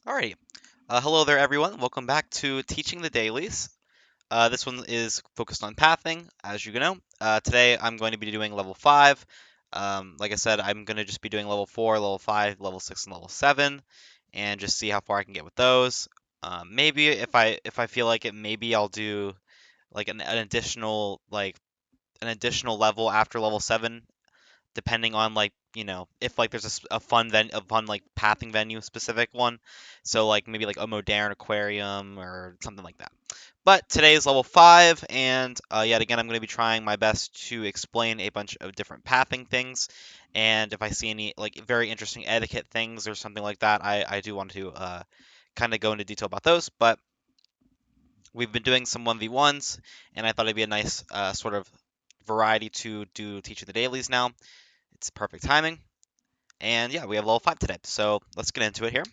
Alrighty. Hello there, everyone. Welcome back to Teaching the Dailies. This one is focused on pathing, as you know. Today, I'm going to be doing level 5. Like I said, I'm going to just be doing level 4, level 5, level 6, and level 7, and just see how far I can get with those. Maybe if I feel like it, maybe I'll do like an additional level after level 7, depending on if like there's a fun like pathing venue specific one, so like maybe like a Moderne Aquarium or something like that. But today is level 5, and yet again I'm going to be trying my best to explain a bunch of different pathing things, and if I see any like very interesting etiquette things or something like that, I do want to kind of go into detail about those. But we've been doing some 1v1s, and I thought it'd be a nice sort of variety to do teaching the dailies now. It's perfect timing. And yeah, we have level 5 today, so let's get into it here.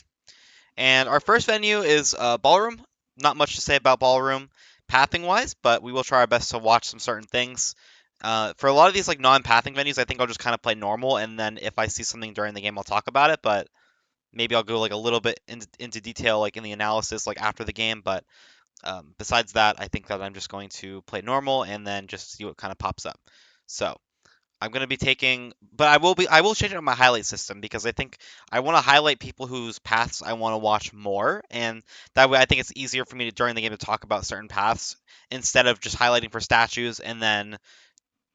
And our first venue is Ballroom. Not much to say about Ballroom pathing wise, but we will try our best to watch some certain things. For a lot of these like non-pathing venues, I think I'll just kind of play normal, and then if I see something during the game, I'll talk about it. But maybe I'll go like a little bit into detail, like in the analysis, like after the game. But besides that, I think that I'm just going to play normal and then just see what kind of pops up. So I'm gonna be taking, but I will change it on my highlight system because I think I want to highlight people whose paths I want to watch more, and that way I think it's easier for me to during the game to talk about certain paths instead of just highlighting for statues and then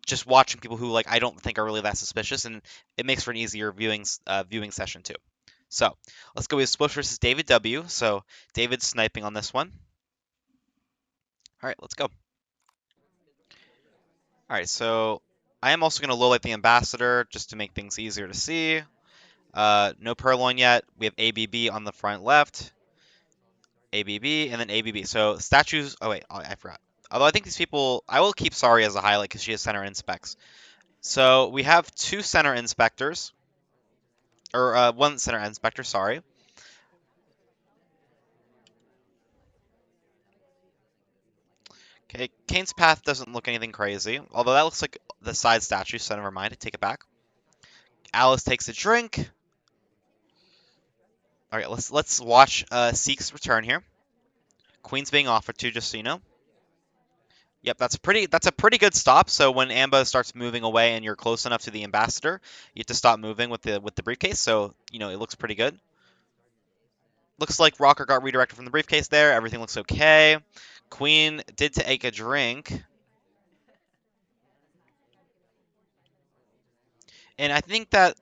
just watching people who like I don't think are really that suspicious, and it makes for an easier viewing session too. So let's go with Swift versus David W. So David's sniping on this one. All right, let's go. All right, so I am also going to low light the ambassador just to make things easier to see. No Purloin yet. We have ABB on the front left, ABB, and then ABB. So statues. Oh wait, I forgot. Although I think these people, I will keep Sari as a highlight because she has center inspects. So we have two center inspectors, or one center inspector. Sorry. Okay, Kane's path doesn't look anything crazy. Although that looks like the side statue, so never mind. I take it back. Alice takes a drink. All right, let's watch Seek's return here. Queen's being offered to, just so you know. Yep, that's a pretty good stop. So when Amba starts moving away and you're close enough to the ambassador, you have to stop moving with the briefcase. So it looks pretty good. Looks like Rocker got redirected from the briefcase there. Everything looks okay. Queen did take a drink, and I think that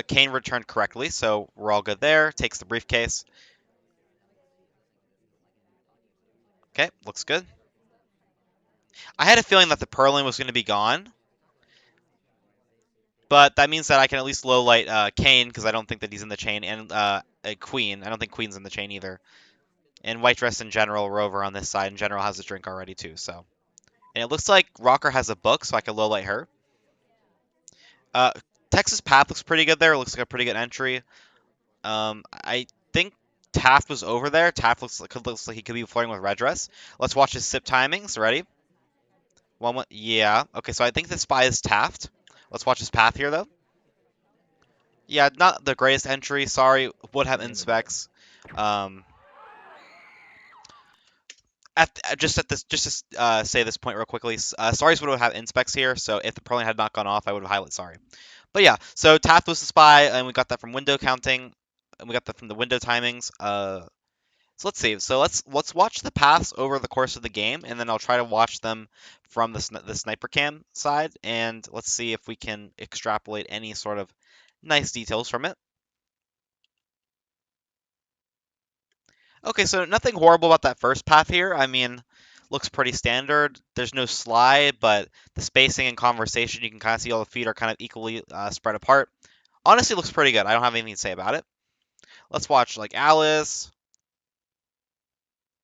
Kane returned correctly, so we're all good there. Takes the briefcase. Okay, looks good. I had a feeling that the Perlin was going to be gone, but that means that I can at least low light Kane because I don't think that he's in the chain, and a Queen. I don't think Queen's in the chain either. And White Dress in general, Rover on this side in general has a drink already too. So, and it looks like Rocker has a book, so I can low light her. Uh, Texas Path looks pretty good there. It looks like a pretty good entry. I think Taft was over there. Taft looks like he could be flirting with Red Dress. Let's watch his sip timings. Ready? Yeah. Okay, so I think the spy is Taft. Let's watch his path here though. Yeah, not the greatest entry. Sorry, would have inspects. Um, just to say this point real quickly, Sari's would have inspects here, so if the Perlin had not gone off, I would have highlighted Sari. But yeah, so Taft was the spy, and we got that from window counting, and we got that from the window timings. So let's see. So let's watch the paths over the course of the game, and then I'll try to watch them from the sniper cam side, and let's see if we can extrapolate any sort of nice details from it. Okay, so nothing horrible about that first path here. I mean, looks pretty standard. There's no slide, but the spacing and conversation, you can kind of see all the feet are kind of equally spread apart. Honestly, looks pretty good. I don't have anything to say about it. Let's watch like Alice.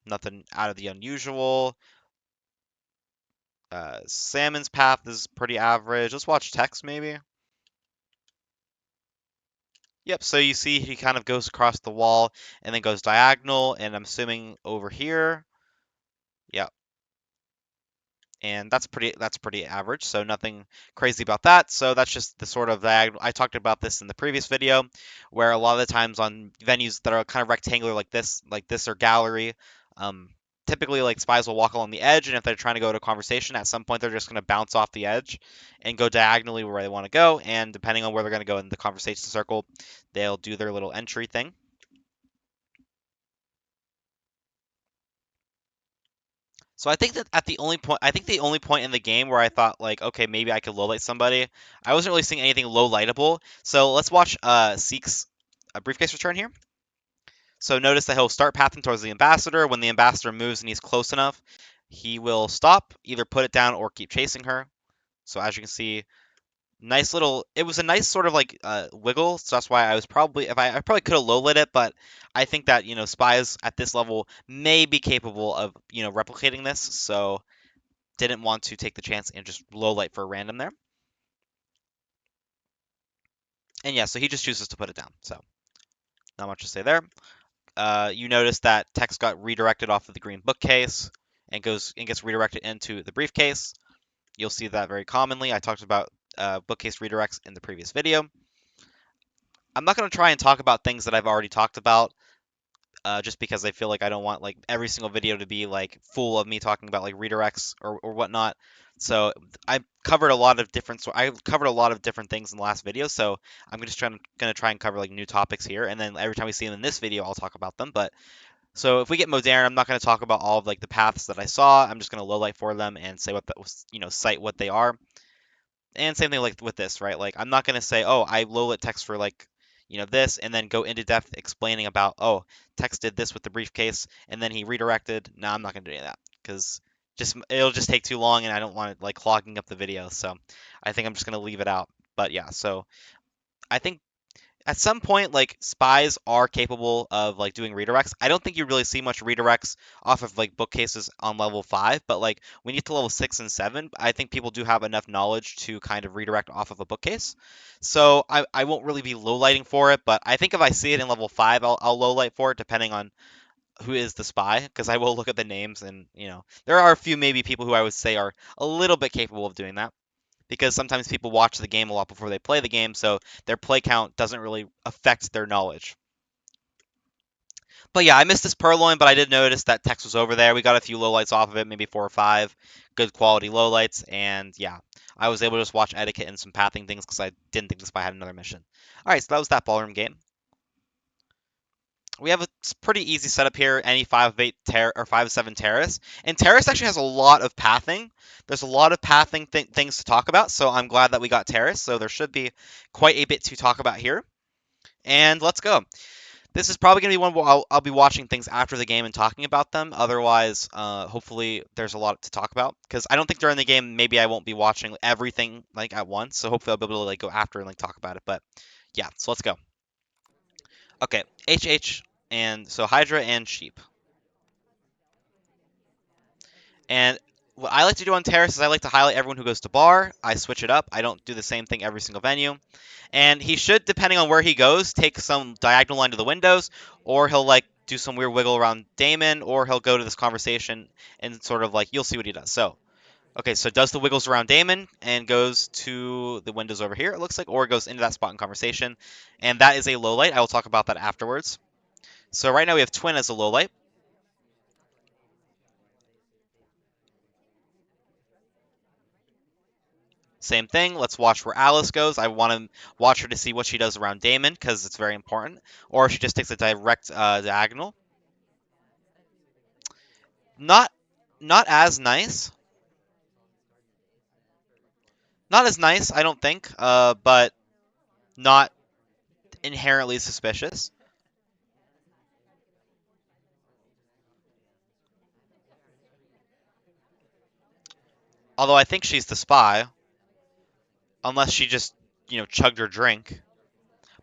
Nothing out of the unusual. Salmon's path is pretty average. Let's watch Tex maybe. Yep, so you see he kind of goes across the wall and then goes diagonal, and I'm assuming over here. Yep. and that's pretty average, so nothing crazy about that. So that's just the sort of diagonal. I talked about this in the previous video, where a lot of the times on venues that are kind of rectangular like this or gallery, um, typically like spies will walk along the edge, and if they're trying to go to conversation, at some point they're just going to bounce off the edge and go diagonally where they want to go, and depending on where they're going to go in the conversation circle, they'll do their little entry thing. So I think that I think the only point in the game where I thought like, okay, maybe I could low light somebody, I wasn't really seeing anything low lightable. So let's watch Seek's briefcase return here. So notice that he'll start pathing towards the ambassador. When the ambassador moves and he's close enough, he will stop, either put it down or keep chasing her. So as you can see, nice little. It was a nice sort of like wiggle. So that's why I was probably if I probably could have low lit it, but I think that spies at this level may be capable of replicating this. So didn't want to take the chance and just low light for a random there. And yeah, so he just chooses to put it down. So not much to say there. You notice that text got redirected off of the green bookcase and gets redirected into the briefcase. You'll see that very commonly. I talked about bookcase redirects in the previous video. I'm not going to try and talk about things that I've already talked about. Just because I feel like I don't want like every single video to be like full of me talking about like redirects or whatnot. So I covered a lot of different things in the last video. So I'm just gonna try and cover like new topics here, and then every time we see them in this video, I'll talk about them. But so if we get Moderne, I'm not gonna talk about all of like the paths that I saw. I'm just gonna low light for them and say what that was, cite what they are. And same thing like with this, right? Like I'm not gonna say, oh, I low lit text for like this, and then go into depth explaining about, oh, text did this with the briefcase, and then he redirected. No, I'm not gonna do any of that because it'll just take too long, and I don't want it like clogging up the video. So I think I'm just gonna leave it out. But yeah, so I think at some point, like spies are capable of like doing redirects. I don't think you really see much redirects off of like bookcases on level 5, but like when you get to level 6 and 7, I think people do have enough knowledge to kind of redirect off of a bookcase. So I won't really be low lighting for it, but I think if I see it in level 5, I'll low light for it depending on who is the spy, because I will look at the names, and there are a few maybe people who I would say are a little bit capable of doing that, because sometimes people watch the game a lot before they play the game, so their play count doesn't really affect their knowledge. But yeah, I missed this purloin, but I did notice that text was over there. We got a few lowlights off of it, maybe 4 or 5 good quality lowlights, and yeah, I was able to just watch etiquette and some pathing things because I didn't think the spy had another mission. All right, so that was that ballroom game. We have a pretty easy setup here, any 5-8 or 5-7 Terrace. And Terrace actually has a lot of pathing. There's a lot of pathing things to talk about, so I'm glad that we got Terrace. So there should be quite a bit to talk about here. And let's go. This is probably going to be one where I'll be watching things after the game and talking about them. Otherwise, hopefully there's a lot to talk about. Because I don't think during the game, maybe I won't be watching everything like at once. So hopefully I'll be able to like go after and like talk about it. But yeah, so let's go. Okay, HH, and so Hydra and Sheep. And what I like to do on Terrace is I like to highlight everyone who goes to bar. I switch it up. I don't do the same thing every single venue. And he should, depending on where he goes, take some diagonal line to the windows, or he'll like do some weird wiggle around Damon, or he'll go to this conversation and sort of like you'll see what he does. So okay, so does the wiggles around Damon and goes to the windows over here, it looks like, or goes into that spot in conversation. And that is a low light. I will talk about that afterwards. So right now we have Twin as a low light. Same thing. Let's watch where Alice goes. I want to watch her to see what she does around Damon because it's very important. Or she just takes a direct diagonal. Not, not as nice. Not as nice, I don't think. But not inherently suspicious. Although I think she's the spy, unless she just chugged her drink.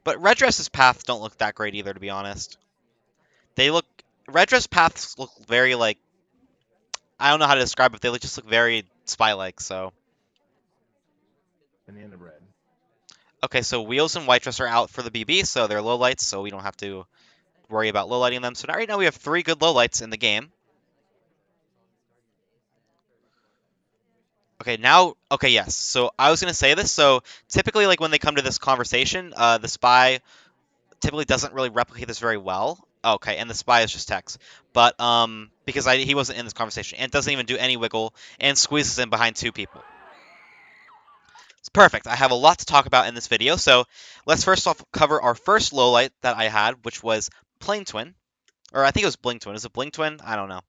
But red dress's paths don't look that great either, to be honest. They look red dress paths look very like I don't know how to describe it. They just look very spy-like. So Banana bread. okay, so Wheels and White Dress are out for the BB, so they're low lights, so we don't have to worry about low lighting them. So now, right now we have 3 good low lights in the game. Okay, now, okay, yes. So I was gonna say this. So typically, like when they come to this conversation, the spy typically doesn't really replicate this very well. Okay, and the spy is just text, but because he wasn't in this conversation and doesn't even do any wiggle and squeezes in behind two people. It's perfect. I have a lot to talk about in this video, so let's first off cover our first lowlight that I had, which was Plane Twin, or I think it was Blink Twin. Is it Blink Twin? I don't know.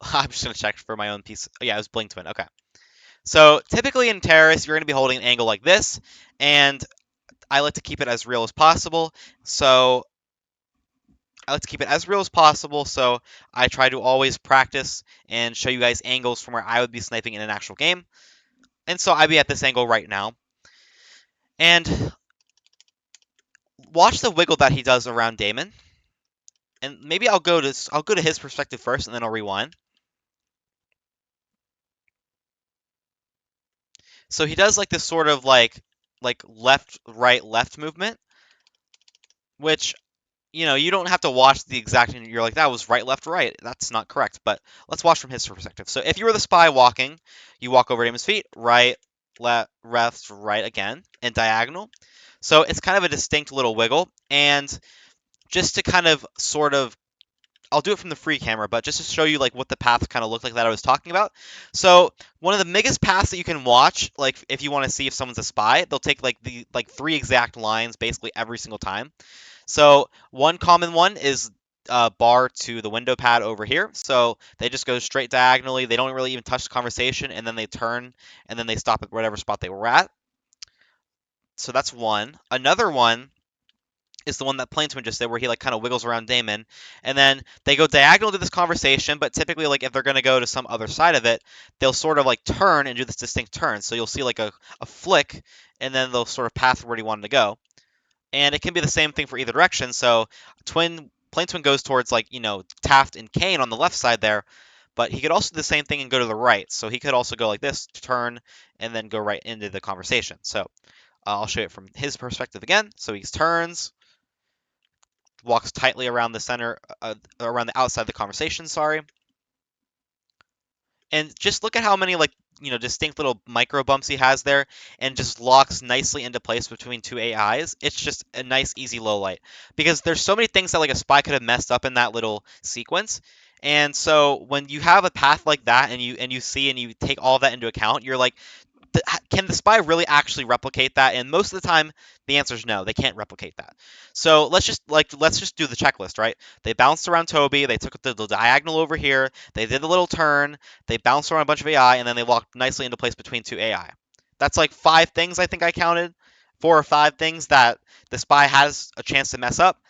I'm just gonna check for my own piece. Oh, yeah, it was Blink Twin. Okay. So typically in Terrace, you're gonna be holding an angle like this, and I like to keep it as real as possible. So I like to keep it as real as possible. So I try to always practice and show you guys angles from where I would be sniping in an actual game. And so I'd be at this angle right now. And watch the wiggle that he does around Damon. And maybe I'll go to his perspective first, and then I'll rewind. So he does like this sort of like left right left movement, which you don't have to watch the exact. You're like that was right left right. That's not correct. But let's watch from his perspective. So if you were the spy walking, you walk over Damon's feet, right, left, right again, and diagonal. So it's kind of a distinct little wiggle, and just to kind of sort of I'll do it from the free camera, but just to show you like what the paths kind of look like that I was talking about. So one of the biggest paths that you can watch, like if you want to see if someone's a spy, they'll take like three exact lines basically every single time. So one common one is bar to the window pad over here. So they just go straight diagonally. They don't really even touch the conversation, and then they turn, and then they stop at whatever spot they were at. So that's one. Another one is the one that Plainsman just did, where he like kind of wiggles around Damon, and then they go diagonal to this conversation. But typically, like if they're gonna go to some other side of it, they'll sort of like turn and do this distinct turn. So you'll see like a flick, and then they'll sort of path where he wanted to go. And it can be the same thing for either direction. So Plane Twin goes towards like Taft and Kane on the left side there, but he could also do the same thing and go to the right. So he could also go like this, turn, and then go right into the conversation. So I'll show it from his perspective again. So he turns, walks tightly around the center, around the outside of the conversation. Sorry, and just look at how many like distinct little micro bumps he has there, and just locks nicely into place between two AIs. It's just a nice easy low light, because there's so many things that like a spy could have messed up in that little sequence. And so when you have a path like that, and you see and you take all that into account, you're like, can the spy really actually replicate that? And most of the time, the answer is no, they can't replicate that. So let's just do the checklist, right? They bounced around Toby, they took the diagonal over here, they did the little turn, they bounced around a bunch of AI, and then they walked nicely into place between two AI. That's like five things I think I counted, 4 or 5 things that the spy has a chance to mess up.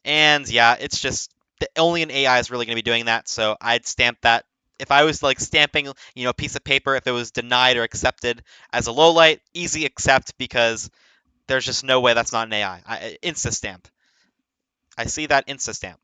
And yeah, it's just only an AI is really going to be doing that. So I'd stamp that. If I was like stamping, a piece of paper, if it was denied or accepted as a low light, easy accept, because there's just no way that's not an AI. Insta stamp. I see that, insta stamp.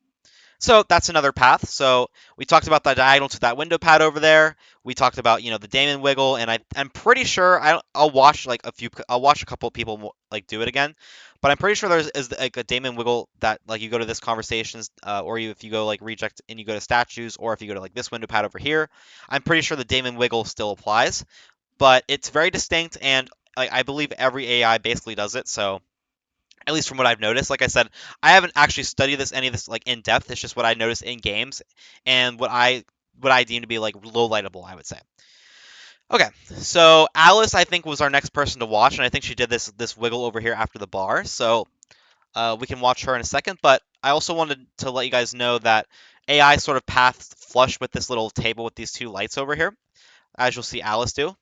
So that's another path. So we talked about the diagonal to that window pad over there. We talked about the Damon wiggle, and I'm pretty sure I'll watch like I'll watch a couple of people like do it again, but I'm pretty sure there's is like a Damon wiggle that like you go to this conversations, or if you go like reject and you go to statues, or if you go to like this window pad over here, I'm pretty sure the Damon wiggle still applies, but it's very distinct, and like I believe every AI basically does it. So at least from what I've noticed. Like I said, I haven't actually studied any of this like in depth. It's just what I noticed in games, and what I deem to be like low lightable, I would say. Okay, so Alice, I think, was our next person to watch, and I think she did this wiggle over here after the bar. So we can watch her in a second. But I also wanted to let you guys know that AI sort of paths flush with this little table with these two lights over here, as you'll see Alice do.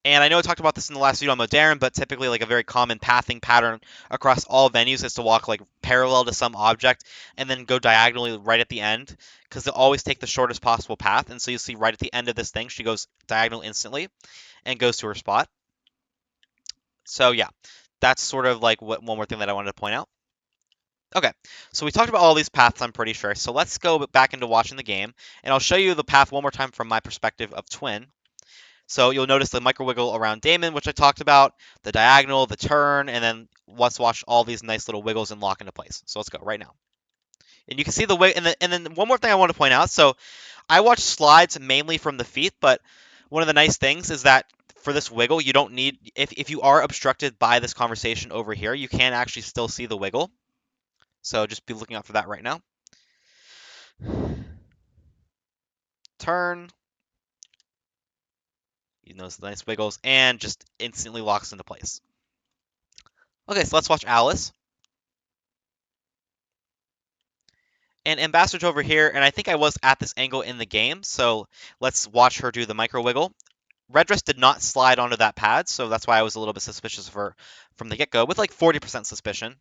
And I know I talked about this in the last video on Moderne, but typically like a very common pathing pattern across all venues is to walk like parallel to some object and then go diagonally right at the end, because they'll always take the shortest possible path. And so you see right at the end of this thing, she goes diagonal instantly and goes to her spot. So yeah, that's sort of like one more thing that I wanted to point out. Okay, so we talked about all these paths, I'm pretty sure. So let's go back into watching the game, and I'll show you the path one more time from my perspective of Twin. So you'll notice the micro wiggle around Damon, which I talked about, the diagonal, the turn, and then let's watch all these nice little wiggles and lock into place. So let's go right now. And you can see the way. And then one more thing I want to point out. So I watch slides mainly from the feet, but one of the nice things is that for this wiggle, you don't need if you are obstructed by this conversation over here, you can actually still see the wiggle. So just be looking out for that right now. Turn. You notice the nice wiggles and just instantly locks into place. Okay, so let's watch Alice. And Ambassador's over here, and I think I was at this angle in the game, so let's watch her do the micro wiggle. Red Dress did not slide onto that pad, so that's why I was a little bit suspicious of her from the get-go, with like 40% suspicion.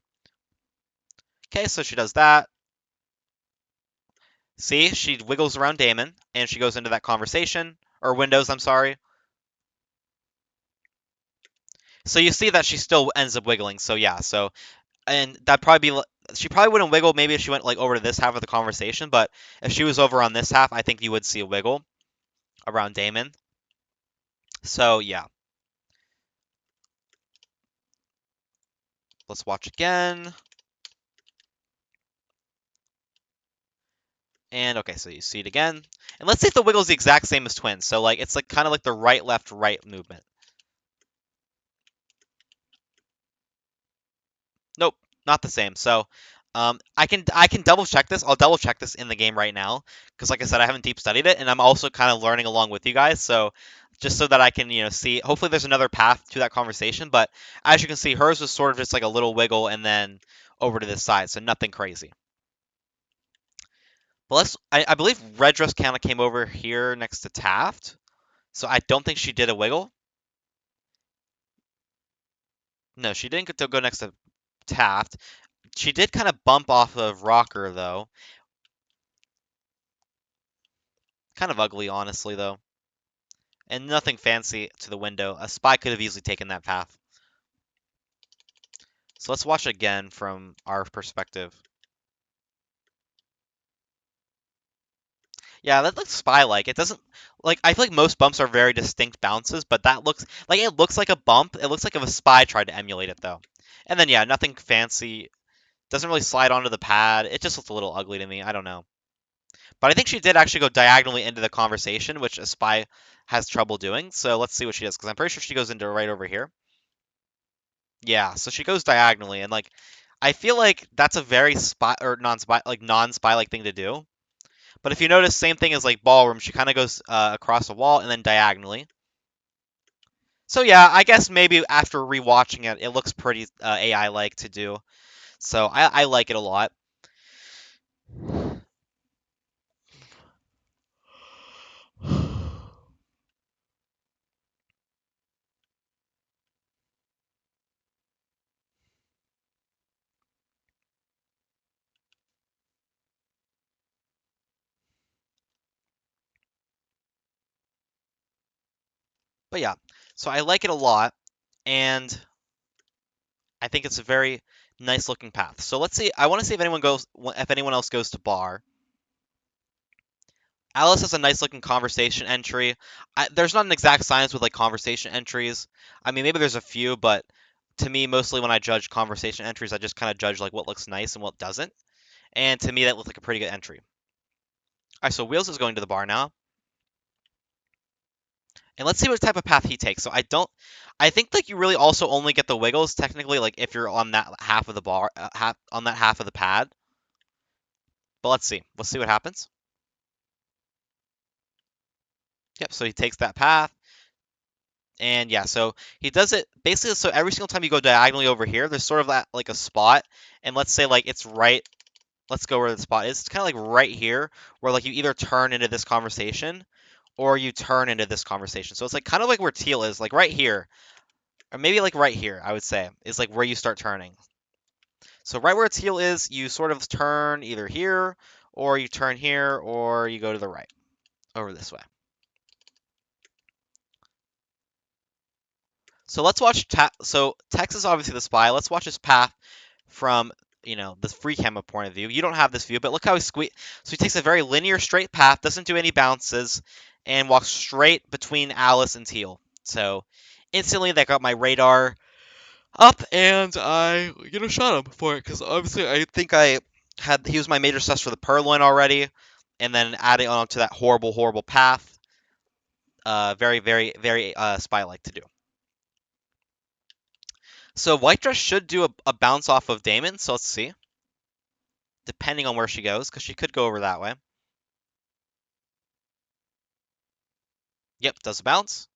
Okay, so she does that. See, she wiggles around Damon, and she goes into that conversation, or Windows, I'm sorry. So you see that she still ends up wiggling, so yeah, so, and that'd probably be, she probably wouldn't wiggle maybe if she went like over to this half of the conversation, but if she was over on this half, I think you would see a wiggle around Damon. So yeah. Let's watch again. And okay, so you see it again. And let's see if the wiggle is the exact same as twins. So like it's like kind of like the right, left, right movement. Nope, not the same. So I can double check this. I'll double check this in the game right now because like I said, I haven't deep studied it, and I'm also kind of learning along with you guys. So just so that I can see. Hopefully, there's another path to that conversation. But as you can see, hers was sort of just like a little wiggle and then over to this side. So nothing crazy. But I believe Red Dress kind of came over here next to Taft. So I don't think she did a wiggle. No, she didn't get to go next to Taft. She did kind of bump off of Rocker, though. Kind of ugly, honestly, though. And nothing fancy to the window. A spy could have easily taken that path. So let's watch again from our perspective. Yeah, that looks spy-like. It doesn't like I feel like most bumps are very distinct bounces, but that looks like a bump. It looks like if a spy tried to emulate it though. And then yeah, nothing fancy. Doesn't really slide onto the pad. It just looks a little ugly to me. I don't know. But I think she did actually go diagonally into the conversation, which a spy has trouble doing. So let's see what she does, because I'm pretty sure she goes into right over here. Yeah, so she goes diagonally, and like I feel like that's a very spy or non-spy like thing to do. But if you notice, same thing as like Ballroom, she kind of goes across the wall and then diagonally. So yeah, I guess maybe after rewatching it, it looks pretty AI-like to do. So I like it a lot. But yeah, so I like it a lot, and I think it's a very nice looking path. So let's see. I want to see if anyone else goes to bar. Alice has a nice looking conversation entry. There's not an exact science with like conversation entries. I mean, maybe there's a few, but to me, mostly when I judge conversation entries, I just kind of judge like what looks nice and what doesn't. And to me, that looks like a pretty good entry. All right, so Wheels is going to the bar now. And let's see what type of path he takes. I think like you really also only get the wiggles technically like if you're on that half of the bar, on that half of the pad. But let's see. Let's see what happens. Yep, so he takes that path. And yeah, so he does it basically so every single time you go diagonally over here, there's sort of that like a spot. And let's say like it's right, let's go where the spot is. It's kind of like right here where like you either turn into this conversation or you turn into this conversation. So it's like kind of like where teal is, like right here. Or maybe like right here, I would say, is like where you start turning. So right where teal is, you sort of turn either here, or you turn here, or you go to the right, over this way. So let's watch, so Tex is obviously the spy. Let's watch his path from, the free camera point of view. You don't have this view, but look how so he takes a very linear straight path, doesn't do any bounces, and walks straight between Alice and Teal. So instantly that got my radar up, and I, shot him for it, because obviously I think He was my major sus for the Purloin already, and then adding on to that horrible, horrible path. Very, very, very spy-like to do. So White Dress should do a bounce off of Damon, so let's see. Depending on where she goes, because she could go over that way. Yep, does a bounce.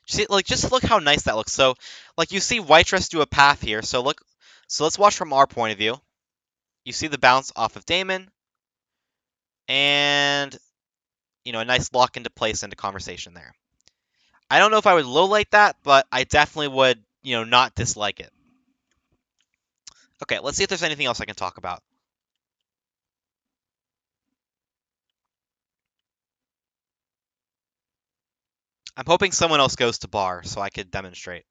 See, like, just look how nice that looks. So, like, you see White Dress do a path here. So look, so let's watch from our point of view. You see the bounce off of Damon, and a nice lock into place into conversation there. I don't know if I would low light that, but I definitely would, not dislike it. Okay, let's see if there's anything else I can talk about. I'm hoping someone else goes to bar so I could demonstrate.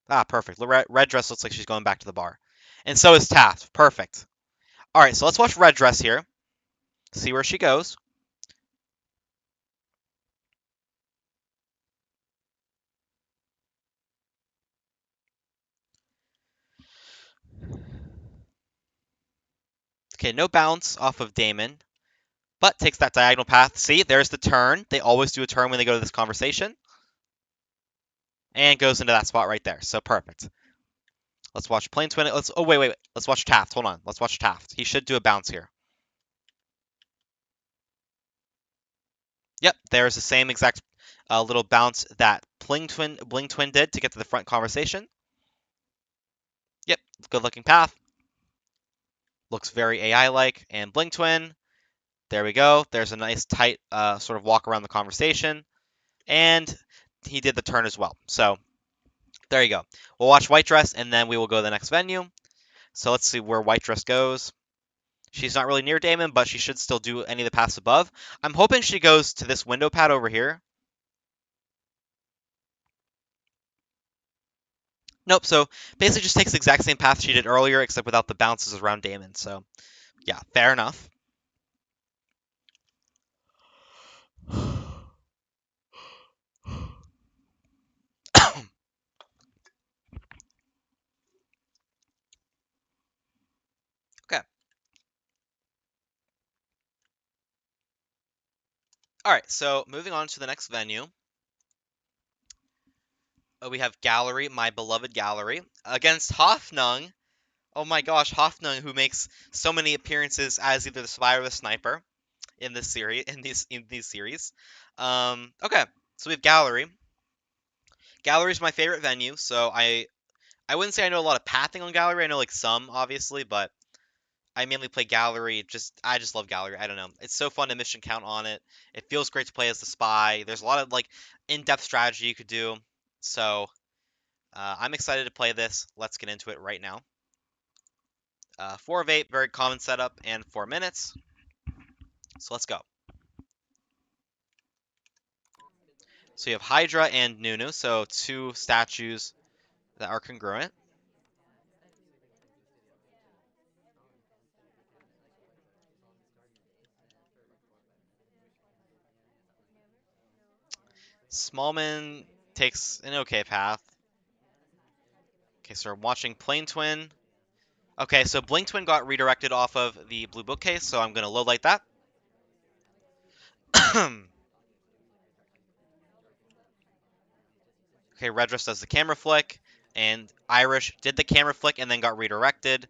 Ah, perfect. Red Dress looks like she's going back to the bar. And so is Taft. Perfect. All right, so let's watch Red Dress here. See where she goes. Okay, no bounce off of Damon, but takes that diagonal path. See, there's the turn. They always do a turn when they go to this conversation. And goes into that spot right there. So perfect. Let's watch Plane Twin. Oh, wait. Let's watch Taft. Hold on. Let's watch Taft. He should do a bounce here. Yep, there's the same exact little bounce that Bling Twin did to get to the front conversation. Yep, good looking path. Looks very AI-like. And Bling Twin, there we go. There's a nice tight sort of walk around the conversation. And he did the turn as well. So there you go. We'll watch White Dress, and then we will go to the next venue. So let's see where White Dress goes. She's not really near Damon, but she should still do any of the paths above. I'm hoping she goes to this window pad over here. Nope, so basically just takes the exact same path she did earlier, except without the bounces around Damon. So, yeah, fair enough. Okay. All right, so moving on to the next venue. We have Gallery, my beloved Gallery, against Hoffnung. Oh my gosh, Hoffnung, who makes so many appearances as either the spy or the sniper in this series, in these series. Okay, so we have Gallery. Gallery is my favorite venue, so I wouldn't say I know a lot of pathing on Gallery. I know like some, obviously, but I mainly play Gallery. I just love Gallery. I don't know. It's so fun to mission count on it. It feels great to play as the spy. There's a lot of like in-depth strategy you could do. So I'm excited to play this. Let's get into it right now. 4 of 8, very common setup, and 4 minutes. So let's go. So you have Hydra and Nunu, so 2 statues that are congruent. Smallman takes an okay path. Okay, so we're watching Plane Twin. Okay, so Blink Twin got redirected off of the blue bookcase, so I'm going to low light that. Okay, Red Dress does the camera flick, and Irish did the camera flick and then got redirected.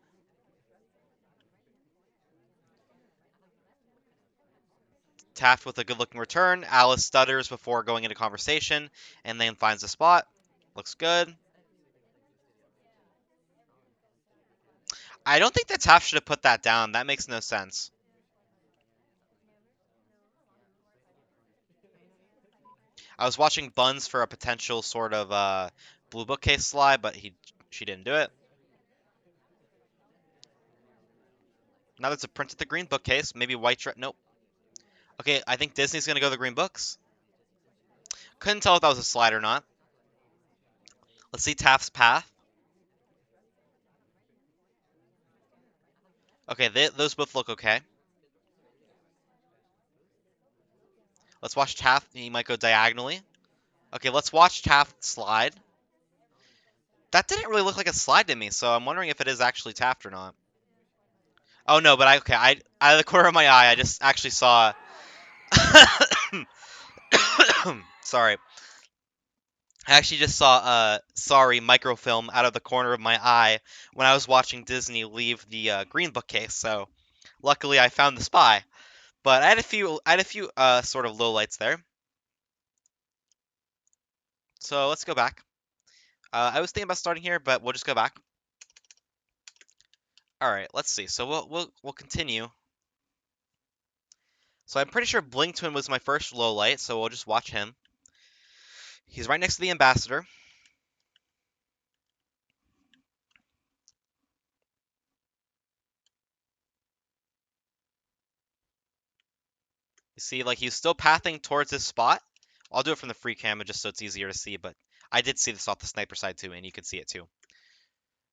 Taft with a good-looking return. Alice stutters before going into conversation, and then finds the spot. Looks good. I don't think that Taft should have put that down. That makes no sense. I was watching Buns for a potential sort of blue bookcase slide, but she didn't do it. Now there's a print at the green bookcase. Maybe white. Nope. Okay, I think Disney's gonna go the green books. Couldn't tell if that was a slide or not. Let's see Taft's path. Okay, those both look okay. Let's watch Taft. He might go diagonally. Okay, let's watch Taft slide. That didn't really look like a slide to me, so I'm wondering if it is actually Taft or not. Oh no, but I out of the corner of my eye, I just actually saw. Sorry, I actually just saw sorry microfilm out of the corner of my eye when I was watching Disney leave the green bookcase. So luckily, I found the spy. But I had a few sort of lowlights there. So let's go back. I was thinking about starting here, but we'll just go back. All right, let's see. So we'll continue. So I'm pretty sure Bling Twin was my first low light, so we'll just watch him. He's right next to the ambassador. You see, like he's still pathing towards his spot. I'll do it from the free camera just so it's easier to see, but I did see this off the sniper side too, and you can see it too.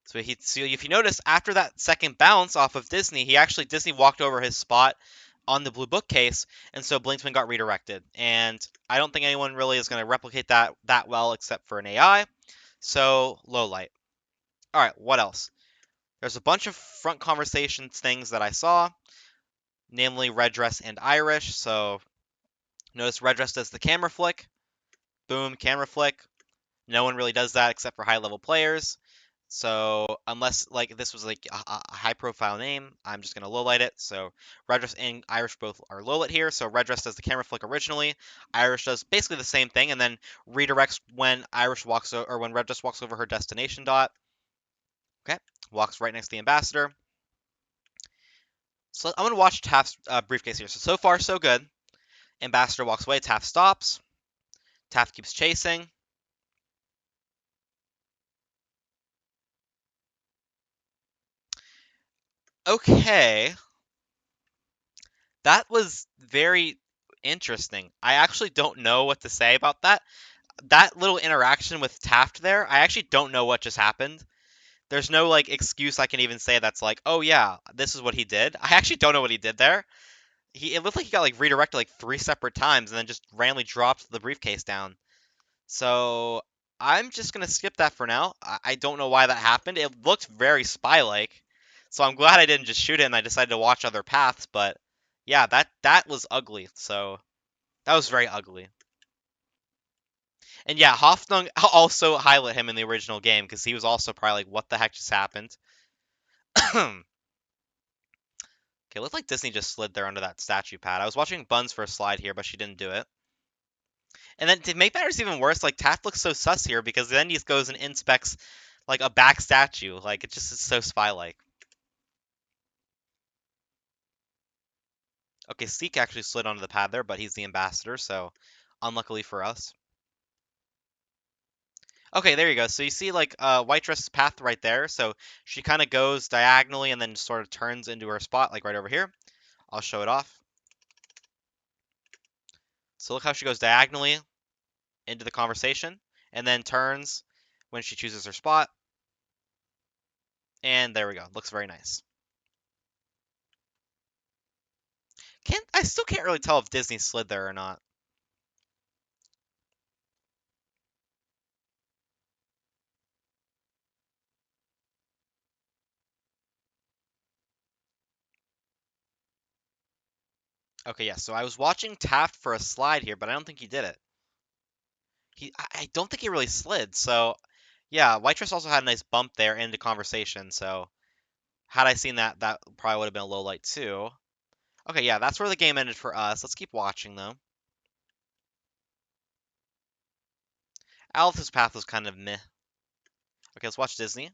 So if you notice, after that second bounce off of Disney, Disney walked over his spot on the blue bookcase, and so Blinksman got redirected. And I don't think anyone really is going to replicate that well except for an AI. So low light. All right, what else? There's a bunch of front conversations things that I saw, namely Red Dress and Irish. So notice Red Dress does the camera flick. Boom, camera flick. No one really does that except for high level players. So unless like this was like a high profile name, I'm just gonna lowlight it. So Redress and Irish both are lowlit here. So Redress does the camera flick originally. Irish does basically the same thing and then redirects when or when Redress walks over her destination dot. Okay, walks right next to the ambassador. So I'm gonna watch Taft's briefcase here. So far so good. Ambassador walks away. Taft stops. Taft keeps chasing. Okay, that was very interesting. I actually don't know what to say about that. That little interaction with Taft there, I actually don't know what just happened. There's no like excuse I can even say that's like, oh yeah, this is what he did. I actually don't know what he did there. It looked like he got like redirected like three separate times and then just randomly dropped the briefcase down. So I'm just gonna skip that for now. I don't know why that happened. It looked very spy-like. So I'm glad I didn't just shoot it and I decided to watch other paths, but yeah, that was ugly. So that was very ugly. And yeah, Hoffnung also highlight him in the original game because he was also probably like, what the heck just happened? Okay, looks like Disney just slid there under that statue pad. I was watching Buns for a slide here, but she didn't do it. And then to make matters even worse, like Taft looks so sus here because then he goes and inspects like a back statue. Like it just is so spy-like. Okay, Seek actually slid onto the pad there, but he's the ambassador, so unluckily for us. Okay, there you go. So you see like White Dress's path right there. So she kind of goes diagonally and then sort of turns into her spot, like right over here. I'll show it off. So look how she goes diagonally into the conversation and then turns when she chooses her spot. And there we go. Looks very nice. I still can't really tell if Disney slid there or not. Okay, yeah. So I was watching Taft for a slide here, but I don't think he did it. I don't think he really slid. So yeah, White Dress also had a nice bump there into conversation. So had I seen that, that probably would have been a low light too. Okay, yeah, that's where the game ended for us. Let's keep watching though. Alice's path was kind of meh. Okay, let's watch Disney.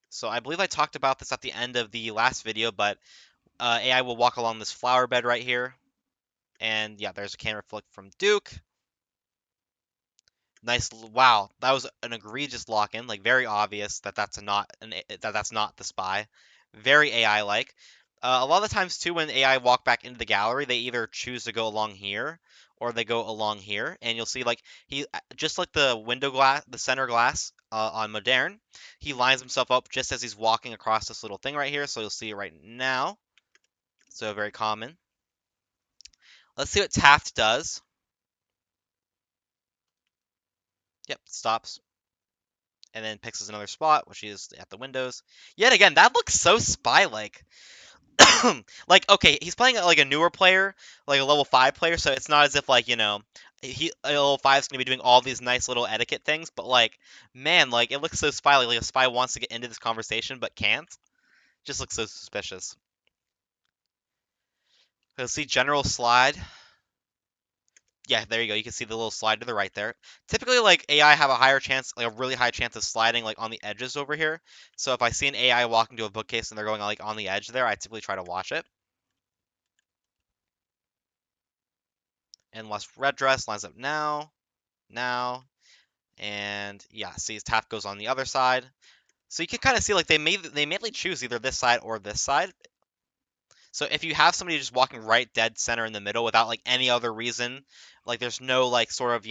So I believe I talked about this at the end of the last video, but AI will walk along this flower bed right here. And yeah, there's a camera flick from Duke. Nice, wow, that was an egregious lock-in, like very obvious that that's not the spy. Very AI-like. A lot of the times too, when AI walk back into the gallery, they either choose to go along here or they go along here, and you'll see like he just like the window glass, the center glass on Moderne, he lines himself up just as he's walking across this little thing right here. So you'll see it right now. So very common. Let's see what Taft does. Yep, stops. and then picks another spot, which is at the windows. Yet again, that looks so spy-like. Like, okay, he's playing like a newer player, like a level 5 player, so it's not as if like, a level 5 is going to be doing all these nice little etiquette things, but like, man, like it looks so spy-like. Like a spy wants to get into this conversation but can't. Just looks so suspicious. So see general slide. Yeah, there you go. You can see the little slide to the right there. Typically, like AI have a higher chance, like a really high chance of sliding like on the edges over here. So if I see an AI walking to a bookcase and they're going like on the edge there, I typically try to watch it. And less red dress lines up now, and yeah, see his tap goes on the other side. So you can kind of see like they mainly choose either this side or this side. So if you have somebody just walking right dead center in the middle without like any other reason, like there's no like sort of,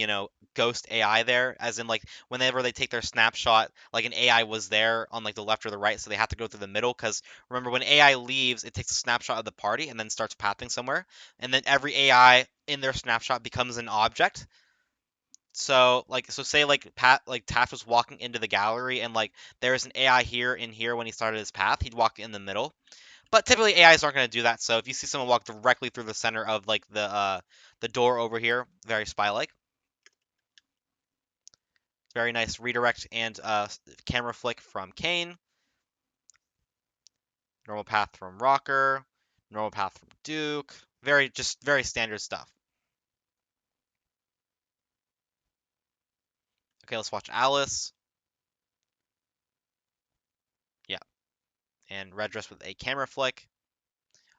ghost AI there, as in like whenever they take their snapshot, like an AI was there on like the left or the right, so they have to go through the middle because remember when AI leaves, it takes a snapshot of the party and then starts pathing somewhere, and then every AI in their snapshot becomes an object. So say like Taft was walking into the gallery and like there's an AI here in here when he started his path, he'd walk in the middle. But typically AIs aren't going to do that. So if you see someone walk directly through the center of like the door over here, very spy-like. Very nice redirect and camera flick from Kane. Normal path from Rocker. Normal path from Duke. Very standard stuff. Okay, let's watch Alice. Yeah, and red dress with a camera flick.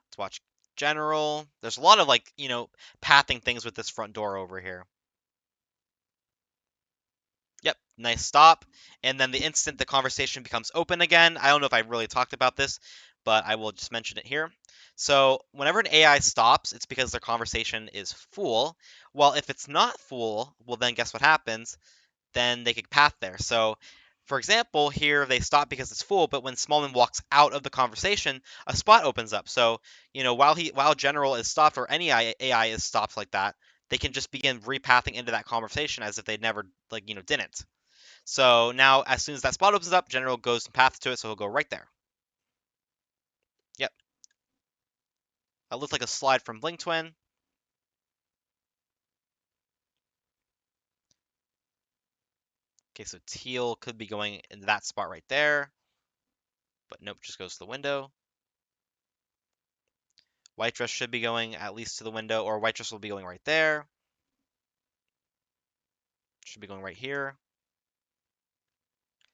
Let's watch General. There's a lot of like, pathing things with this front door over here. Yep, nice stop. And then the instant the conversation becomes open again, I don't know if I really talked about this, but I will just mention it here. So whenever an AI stops, it's because their conversation is full. Well, if it's not full, well then guess what happens? Then they could path there. So for example, here they stop because it's full, but when Smallman walks out of the conversation, a spot opens up. So, while General is stopped or any AI is stopped like that, they can just begin repathing into that conversation as if they'd never didn't. So now as soon as that spot opens up, General goes and paths to it, so he'll go right there. Yep. That looks like a slide from Blink Twin. Okay, so Teal could be going in that spot right there. But nope, just goes to the window. White dress should be going at least to the window, or white dress will be going right there. Should be going right here,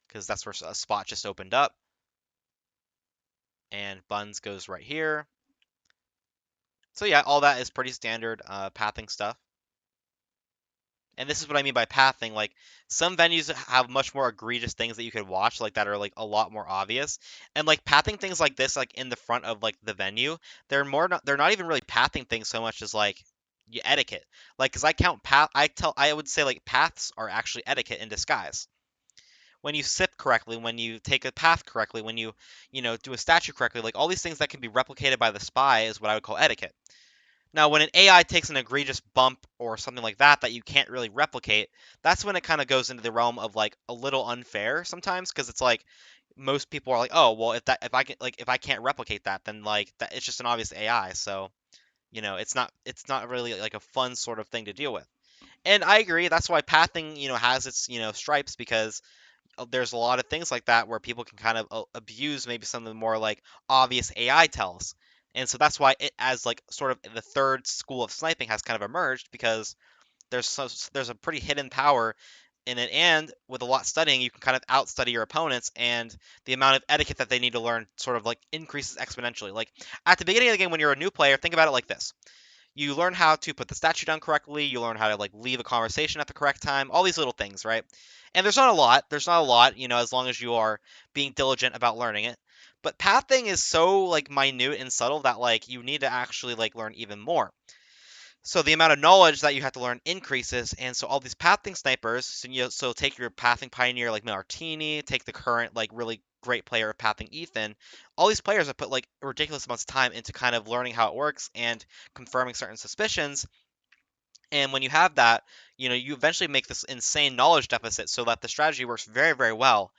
because that's where a spot just opened up. And Buns goes right here. So yeah, all that is pretty standard pathing stuff. And this is what I mean by pathing. Like some venues have much more egregious things that you could watch, like that are like a lot more obvious. And like pathing things like this, like in the front of like the venue, they're not even really pathing things so much as like etiquette. Like, cause I count path, I would say like paths are actually etiquette in disguise. When you sip correctly, when you take a path correctly, when do a statue correctly, like all these things that can be replicated by the spy is what I would call etiquette. Now, when an AI takes an egregious bump or something like that that you can't really replicate, that's when it kind of goes into the realm of like a little unfair sometimes, because it's like most people are like, oh, well, if I can't replicate that, then like that it's just an obvious AI, so it's not really like a fun sort of thing to deal with. And I agree, that's why pathing has its stripes, because there's a lot of things like that where people can kind of abuse maybe some of the more like obvious AI tells. And so that's why it as like sort of the third school of sniping has kind of emerged, because there's a pretty hidden power in it, and with a lot studying you can kind of outstudy your opponents, and the amount of etiquette that they need to learn sort of like increases exponentially. Like at the beginning of the game when you're a new player, think about it like this: you learn how to put the statue down correctly, you learn how to like leave a conversation at the correct time, all these little things, right? And there's not a lot, as long as you are being diligent about learning it. But pathing is so like minute and subtle that like you need to actually like learn even more. So the amount of knowledge that you have to learn increases, and so all these pathing snipers, so take your pathing pioneer like Martini, take the current like really great player of pathing Ethan. All these players have put like ridiculous amounts of time into kind of learning how it works and confirming certain suspicions, And when you have that, you eventually make this insane knowledge deficit so that the strategy works very, very well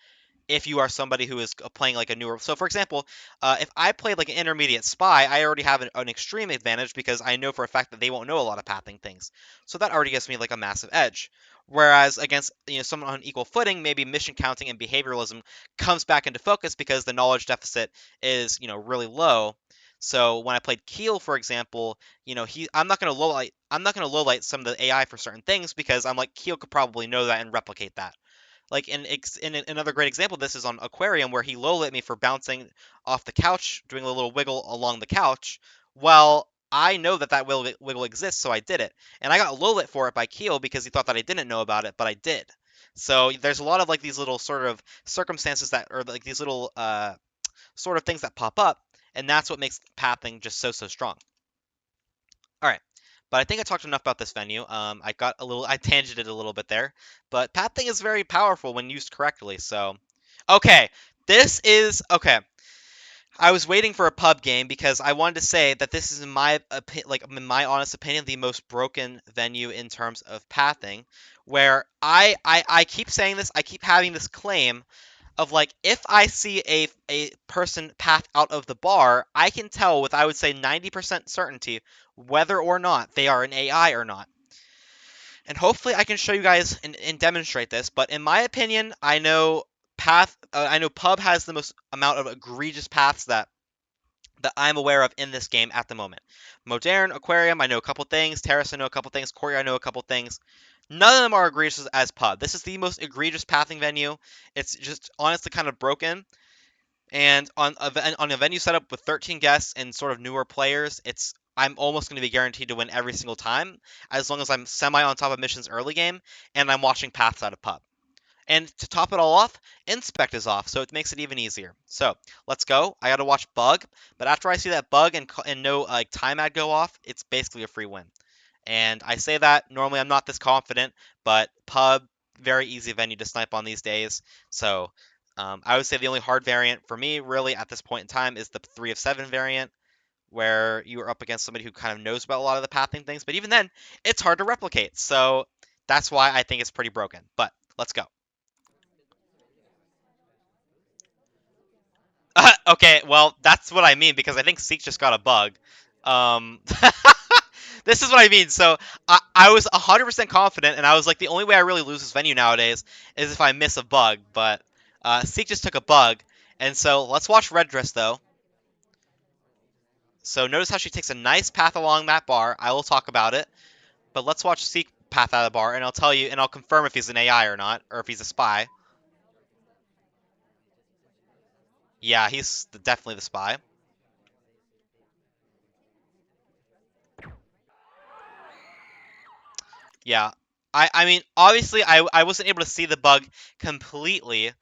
if you are somebody who is playing like a newer. So, for example, if I played like an intermediate spy, I already have an extreme advantage because I know for a fact that they won't know a lot of pathing things. So that already gives me like a massive edge. Whereas against someone on equal footing, maybe mission counting and behavioralism comes back into focus because the knowledge deficit is really low. So when I played Keel, for example, I'm not gonna lowlight some of the AI for certain things because I'm like Keel could probably know that and replicate that. Like in another great example, this is on Aquarium where he low lit me for bouncing off the couch, doing a little wiggle along the couch. Well, I know that that wiggle exists, so I did it, and I got low lit for it by Keel because he thought that I didn't know about it, but I did. So there's a lot of like these little sort of circumstances that, or like these little sort of things that pop up, and that's what makes pathing just so strong. All right. But I think I talked enough about this venue. I tangented a little bit there, but pathing is very powerful when used correctly. So, okay, okay. I was waiting for a pub game because I wanted to say that this is, in my honest opinion, the most broken venue in terms of pathing. Where I keep saying this, I keep having this claim of like if I see a person path out of the bar, I can tell with I would say 90% certainty whether or not they are an AI or not. And hopefully I can show you guys and demonstrate this, but in my opinion, I know pub has the most amount of egregious paths that I'm aware of in this game at the moment. Moderne, Aquarium, I know a couple things. Terrace, I know a couple things. Courtyard, I know a couple things. None of them are egregious as pub. This is the most egregious pathing venue. It's just honestly kind of broken. And on a venue setup with 13 guests and sort of newer players, I'm almost going to be guaranteed to win every single time, as long as I'm semi on top of missions early game and I'm watching paths out of pub. And to top it all off, Inspect is off, so it makes it even easier. So let's go. I gotta watch Bug, but after I see that Bug and no like time ad go off, it's basically a free win. And I say that normally I'm not this confident, but Pub, very easy venue to snipe on these days. So I would say the only hard variant for me, really, at this point in time, is the 3 of 7 variant, where you are up against somebody who kind of knows about a lot of the pathing things. But even then, it's hard to replicate. So that's why I think it's pretty broken. But let's go. Okay, well, that's what I mean because I think Seek just got a bug. Um, this is what I mean. So I was 100% confident, and I was like, the only way I really lose this venue nowadays is if I miss a bug. But Seek just took a bug, and so let's watch Red Dress though. So notice how she takes a nice path along that bar. I will talk about it, but let's watch Seek path out of the bar, and I'll tell you, and I'll confirm if he's an AI or not, or if he's a spy. Yeah, he's definitely the spy. Yeah. I mean, obviously, I wasn't able to see the bug completely,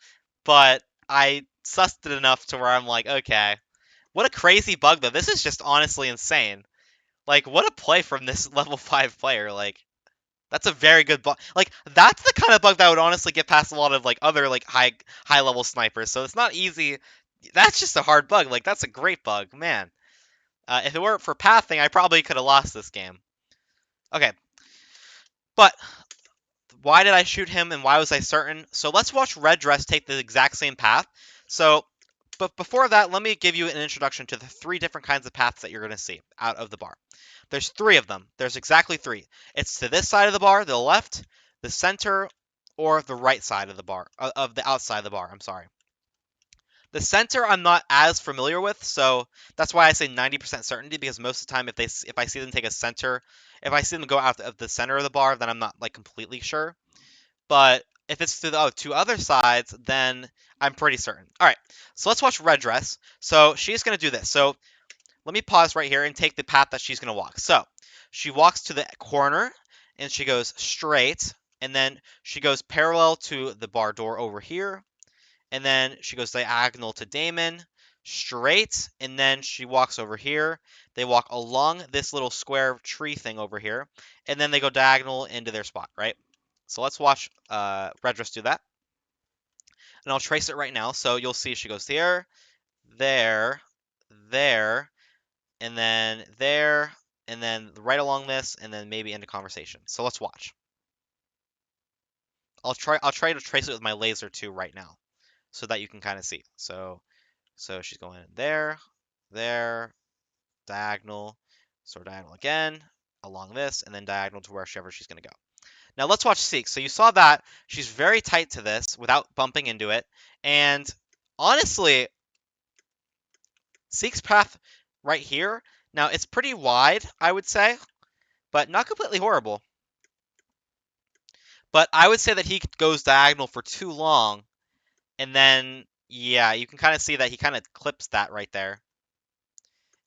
but I sussed it enough to where I'm like, okay. What a crazy bug, though. This is just honestly insane. Like, what a play from this level 5 player. Like, that's a very good bug. Like, that's the kind of bug that would honestly get past a lot of, like, other, like, high level snipers. So it's not easy. That's just a hard bug. Like, that's a great bug. Man. If it weren't for pathing, I probably could have lost this game. Okay. But why did I shoot him and why was I certain? So let's watch Red Dress take the exact same path. So, but before that, let me give you an introduction to the 3 different kinds of paths that you're going to see out of the bar. There's 3 of them. There's exactly 3. It's to this side of the bar, the left, the center, or the right side of the bar, of the outside of the bar. I'm sorry. The center I'm not as familiar with, so that's why I say 90% certainty because most of the time if I see them take a center, if I see them go out of the center of the bar, then I'm not like completely sure. But if it's to the 2 other sides, then I'm pretty certain. All right, so let's watch Red Dress. So she's going to do this. So let me pause right here and take the path that she's going to walk. So she walks to the corner and she goes straight, and then she goes parallel to the bar door over here, and then she goes diagonal to Damon, straight, and then she walks over here. They walk along this little square tree thing over here, and then they go diagonal into their spot, right? So let's watch Redress do that, and I'll trace it right now. So you'll see she goes here, there, there, and then there, and then right along this, and then maybe into conversation. So let's watch. I'll try to trace it with my laser too right now, so that you can kind of see. So she's going there, there, diagonal, so diagonal again, along this, and then diagonal to wherever she's gonna go. Now let's watch Seek. So you saw that she's very tight to this without bumping into it, and honestly, Seek's path right here. Now it's pretty wide, I would say, but not completely horrible. But I would say that he goes diagonal for too long, and then yeah, you can kind of see that he kind of clips that right there,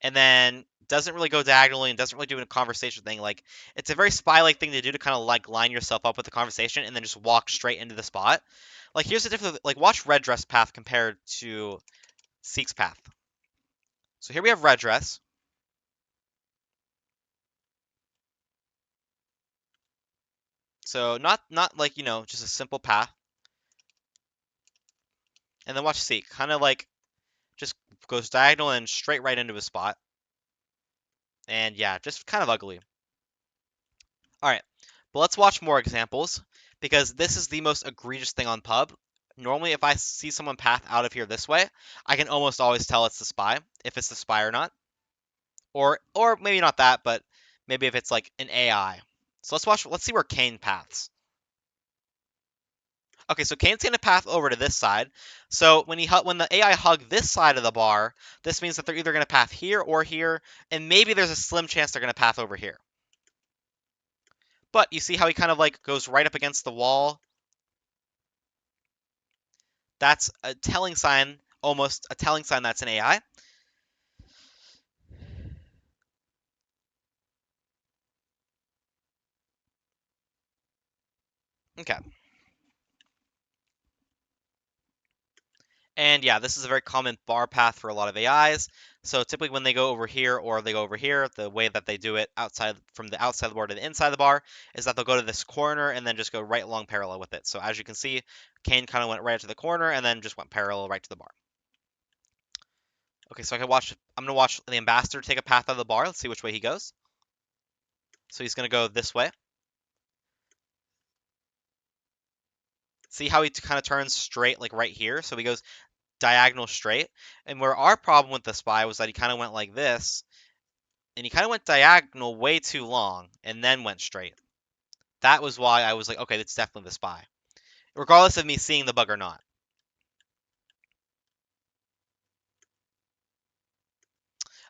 and then doesn't really go diagonally and doesn't really do a conversation thing. Like it's a very spy-like thing to do to kind of like line yourself up with the conversation and then just walk straight into the spot. Like here's the difference. Like watch Red Dress path compared to Seek's path. So here we have Red Dress. So not like just a simple path. And then watch Seek, kind of like just goes diagonal and straight right into his spot. And yeah, just kind of ugly. All right, but let's watch more examples because this is the most egregious thing on pub. Normally, if I see someone path out of here this way, I can almost always tell it's the spy, if it's the spy or not. Or maybe not that, but maybe if it's like an AI. So let's see where Kane paths. Okay, so Kane's gonna path over to this side. So when the AI hug this side of the bar, this means that they're either gonna path here, and maybe there's a slim chance they're gonna path over here. But you see how he kind of like goes right up against the wall? That's a telling sign, almost a telling sign that's an AI. Okay. And yeah, this is a very common bar path for a lot of AIs. So typically when they go over here or they go over here, the way that they do it from the outside of the bar to the inside of the bar is that they'll go to this corner and then just go right along parallel with it. So as you can see, Kane kind of went right to the corner and then just went parallel right to the bar. Okay, so I'm gonna watch the ambassador take a path out of the bar. Let's see which way he goes. So he's gonna go this way. See how he kind of turns straight like right here? So he goes diagonal straight. And where our problem with the spy was that he kind of went like this, and he kind of went diagonal way too long, and then went straight. That was why I was like, okay, that's definitely the spy, regardless of me seeing the bug or not.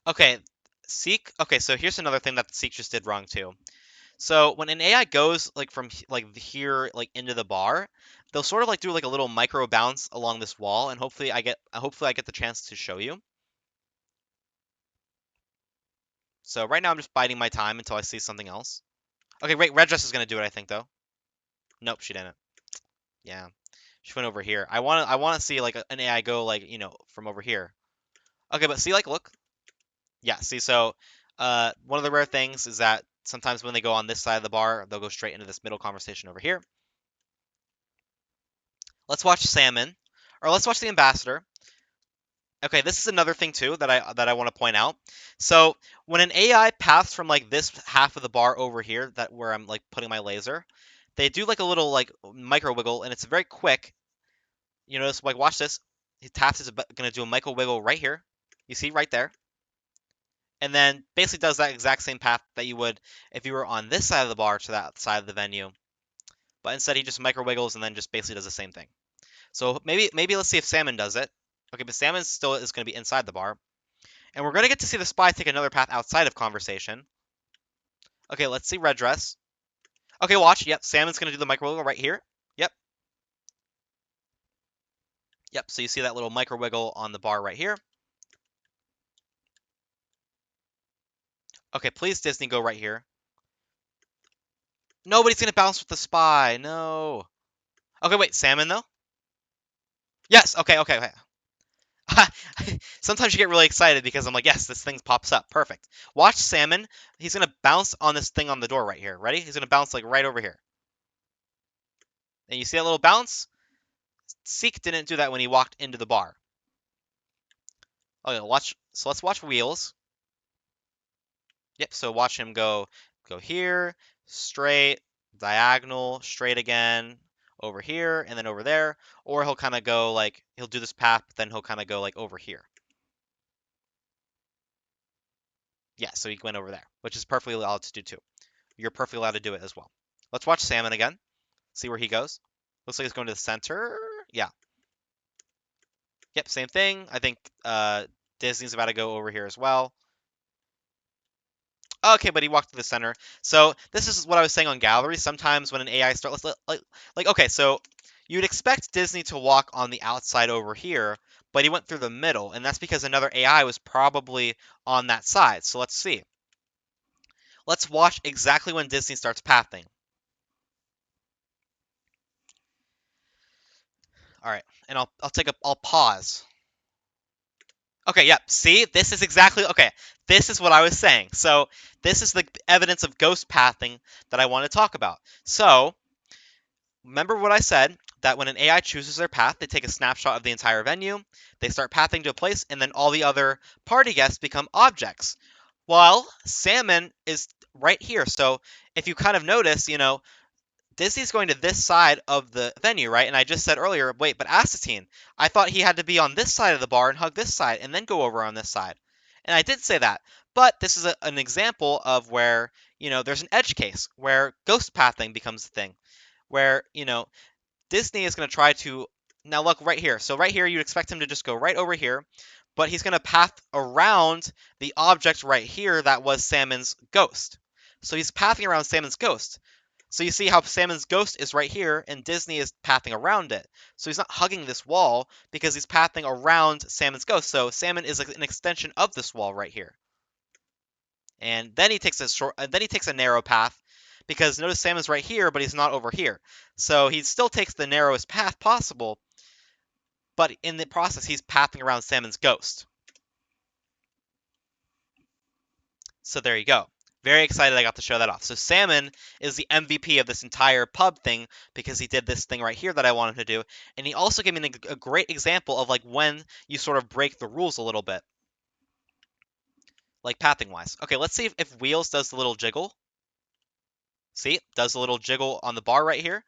Okay, Seek. Okay, so here's another thing that the Seek just did wrong too. So when an AI goes like from like here like into the bar, they'll sort of like do like a little micro bounce along this wall, and hopefully I get the chance to show you. So right now I'm just biding my time until I see something else. Okay, wait, Red Dress is gonna do it, I think though. Nope, she didn't. Yeah, she went over here. I want to see like an AI go like from over here. Okay, but see like look. Yeah, see so one of the rare things is that sometimes when they go on this side of the bar, they'll go straight into this middle conversation over here. Let's watch Salmon, or let's watch the Ambassador. Okay, this is another thing too that I want to point out. So when an AI paths from like this half of the bar over here, that where I'm like putting my laser, they do like a little like micro wiggle, and it's very quick. You notice like watch this. Taft is gonna do a micro wiggle right here. You see right there, and then basically does that exact same path that you would if you were on this side of the bar to that side of the venue. But instead he just micro wiggles and then just basically does the same thing. So maybe let's see if Salmon does it. Okay, but Salmon still is going to be inside the bar. And we're going to get to see the spy take another path outside of conversation. Okay, let's see Red Dress. Okay, watch. Yep, Salmon's going to do the micro wiggle right here. Yep. Yep, so you see that little micro wiggle on the bar right here. Okay, please Disney go right here. Nobody's going to bounce with the spy. No. Okay, wait, Salmon though? Yes, okay. Sometimes you get really excited because I'm like, yes, this thing pops up. Perfect. Watch Salmon. He's going to bounce on this thing on the door right here. Ready? He's going to bounce like right over here. And you see that little bounce? Seek didn't do that when he walked into the bar. Okay, watch. So let's watch Wheels. Yep, so watch him go here, straight, diagonal, straight again, over here, and then over there. Or he'll kind of go like, he'll do this path, but then he'll kind of go like over here. Yeah, so he went over there, which is perfectly allowed to do too. You're perfectly allowed to do it as well. Let's watch Salmon again, see where he goes. Looks like he's going to the center. Yeah. Yep, same thing. I think Disney's about to go over here as well. Okay, but he walked to the center. So this is what I was saying on gallery. Sometimes when an AI starts, like okay, so you'd expect Disney to walk on the outside over here, but he went through the middle, and that's because another AI was probably on that side. So let's see. Let's watch exactly when Disney starts pathing. All right, and I'll pause. Okay, yep. See, this is exactly okay. This is what I was saying. So this is the evidence of ghost pathing that I want to talk about. So remember what I said, that when an AI chooses their path, they take a snapshot of the entire venue, they start pathing to a place, and then all the other party guests become objects. Well, Salmon is right here. So if you kind of notice, Disney's going to this side of the venue, right? And I just said earlier, wait, but Astatine, I thought he had to be on this side of the bar and hug this side and then go over on this side. And I did say that. But this is an example of where, there's an edge case where ghost pathing becomes a thing. Where, Disney is going to try to. Now, look right here. So, right here, you'd expect him to just go right over here. But he's going to path around the object right here that was Salmon's ghost. So, he's pathing around Salmon's ghost. So you see how Salmon's ghost is right here, and Disney is pathing around it. So he's not hugging this wall because he's pathing around Salmon's ghost. So Salmon is like an extension of this wall right here. And then he takes a narrow path because notice Salmon's right here, but he's not over here. So he still takes the narrowest path possible, but in the process, he's pathing around Salmon's ghost. So there you go. Very excited I got to show that off. So Salmon is the MVP of this entire pub thing because he did this thing right here that I wanted to do. And he also gave me a great example of like when you sort of break the rules a little bit. Like pathing wise. Okay, let's see if Wheels does the little jiggle. See, does the little jiggle on the bar right here.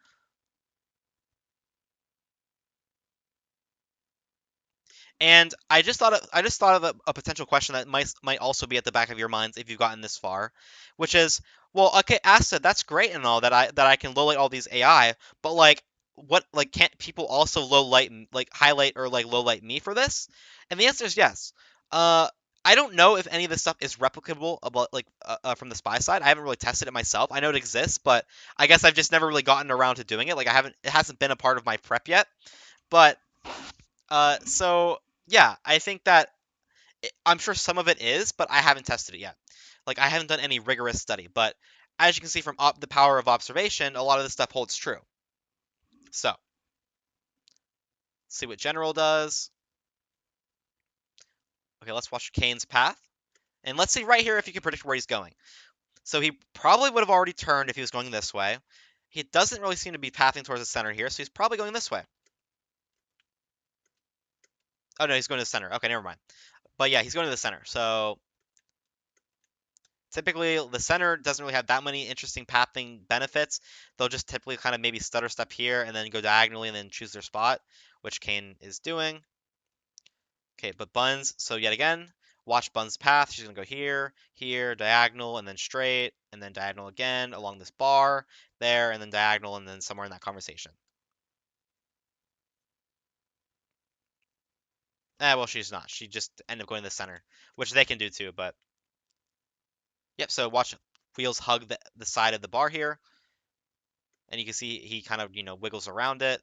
And I just thought of a potential question that might also be at the back of your minds if you've gotten this far, which is, well, okay, Asta, that's great and all that I can low light all these AI, but like can't people also low light like highlight or like low light me for this? And the answer is yes. Uh, I don't know if any of this stuff is replicable about from the spy side. I haven't really tested it myself. I know it exists, but I guess I've just never really gotten around to doing it. Like it hasn't been a part of my prep yet. But so yeah, I think that I'm sure some of it is, but I haven't tested it yet. Like I haven't done any rigorous study, but as you can see from the power of observation, a lot of this stuff holds true. So, see what General does. Okay, let's watch Kane's path. And let's see right here if you can predict where he's going. So he probably would have already turned if he was going this way. He doesn't really seem to be pathing towards the center here, so he's probably going this way. Oh no, he's going to the center. Okay, never mind. But yeah, he's going to the center. So typically, the center doesn't really have that many interesting pathing benefits. They'll just typically kind of maybe stutter step here and then go diagonally and then choose their spot, which Kane is doing. Okay, but Buns, so yet again, watch Buns' path. She's going to go here, here, diagonal, and then straight, and then diagonal again along this bar, there, and then diagonal, and then somewhere in that conversation. Well, she's not. She just ended up going to the center, which they can do too, but... Yep, so watch Wheels hug the side of the bar here, and you can see he kind of, wiggles around it.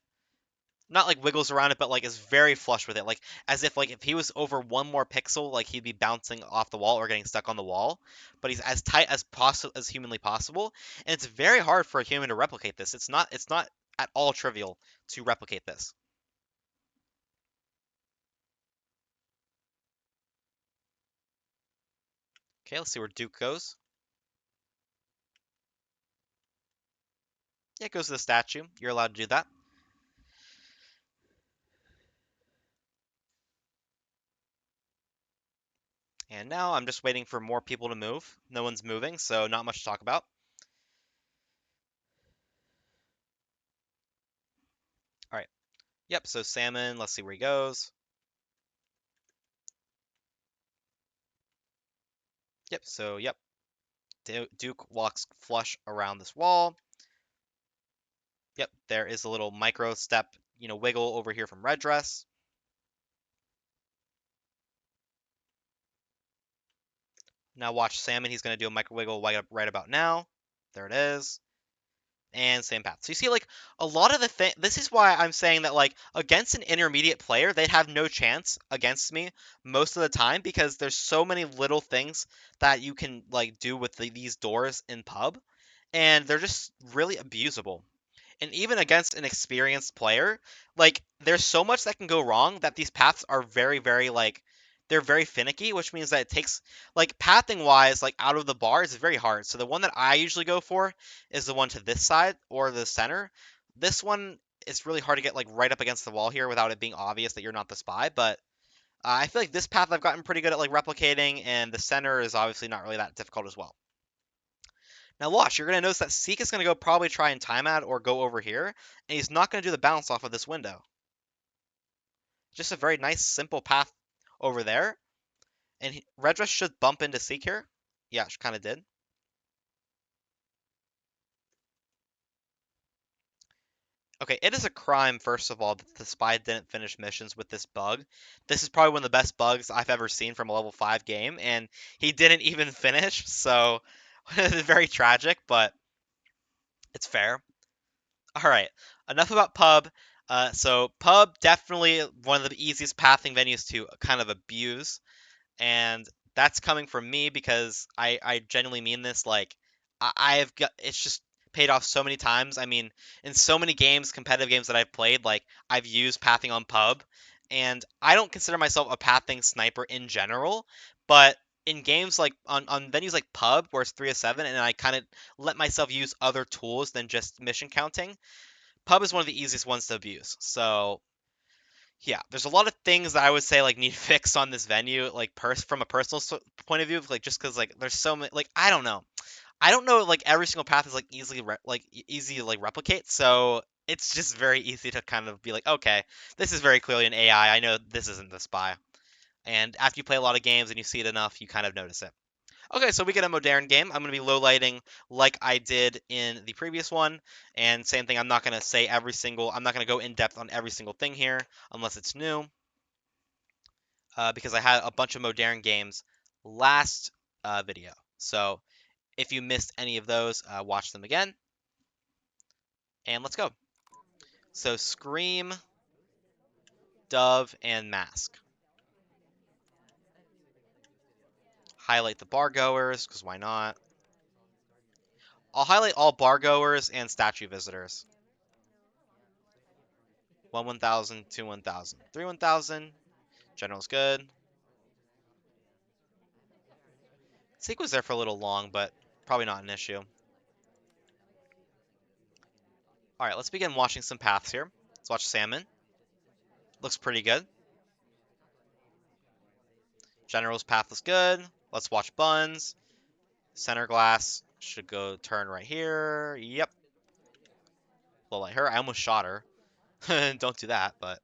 Not like wiggles around it, but like is very flush with it, like as if like if he was over one more pixel, like he'd be bouncing off the wall or getting stuck on the wall. But he's as tight as possible, as humanly possible, and it's very hard for a human to replicate this. It's not at all trivial to replicate this. Okay, let's see where Duke goes. Yeah, it goes to the statue. You're allowed to do that. And now I'm just waiting for more people to move. No one's moving, so not much to talk about. All right. Yep, so Salmon, let's see where he goes. Yep, so yep. Duke walks flush around this wall. Yep, there is a little micro step, wiggle over here from Red Dress. Now watch Salmon, he's going to do a micro wiggle right about now. There it is. And same path. So you see, like, a lot of the thing. This is why I'm saying that, like, against an intermediate player, they'd have no chance against me most of the time because there's so many little things that you can like do with these doors in pub, and they're just really abusable. And even against an experienced player, like there's so much that can go wrong that these paths are very, very like they're very finicky, which means that it takes like pathing wise, like out of the bar is very hard. So the one that I usually go for is the one to this side or the center. This one is really hard to get like right up against the wall here without it being obvious that you're not the spy, but I feel like this path I've gotten pretty good at like replicating, and the center is obviously not really that difficult as well. Now watch, you're going to notice that Seek is going to go probably try and time out or go over here, and he's not going to do the bounce off of this window. Just a very nice, simple path over there, and Red Dress should bump into Seek here. Yeah, she kind of did. Okay, it is a crime, first of all, that the spy didn't finish missions with this bug. This is probably one of the best bugs I've ever seen from a level 5 game, and he didn't even finish, so very tragic, but it's fair. All right, enough about pub. So pub definitely one of the easiest pathing venues to kind of abuse, and that's coming from me because I genuinely mean this. Like I've got it's just paid off so many times. I mean, in so many games, competitive games that I've played, like I've used pathing on pub, and I don't consider myself a pathing sniper in general, but in games like on venues like pub where it's 3 of 7 and I kind of let myself use other tools than just mission counting, pub is one of the easiest ones to abuse. So yeah, there's a lot of things that I would say like need fixed on this venue, like from a personal point of view, like just because like there's so many, like I don't know like every single path is like easy to like replicate, so it's just very easy to kind of be like, okay, this is very clearly an AI. I know this isn't the spy, and after you play a lot of games and you see it enough, you kind of notice it. Okay, so we get a Moderne game. I'm going to be low lighting like I did in the previous one. And same thing, I'm not going to go in depth on every single thing here unless it's new, because I had a bunch of Moderne games last video. So if you missed any of those, watch them again. And let's go. So Scream, Dove, and Mask. Highlight the bar goers, because why not? I'll highlight all bar goers and statue visitors. 1,000, 2 1,000, 3 1,000. General's good. Seek was there for a little long, but probably not an issue. All right, let's begin watching some paths here. Let's watch Salmon. Looks pretty good. General's path looks good. Let's watch Buns. Center glass should go turn right here. Yep. Low light her. I almost shot her. Don't do that, but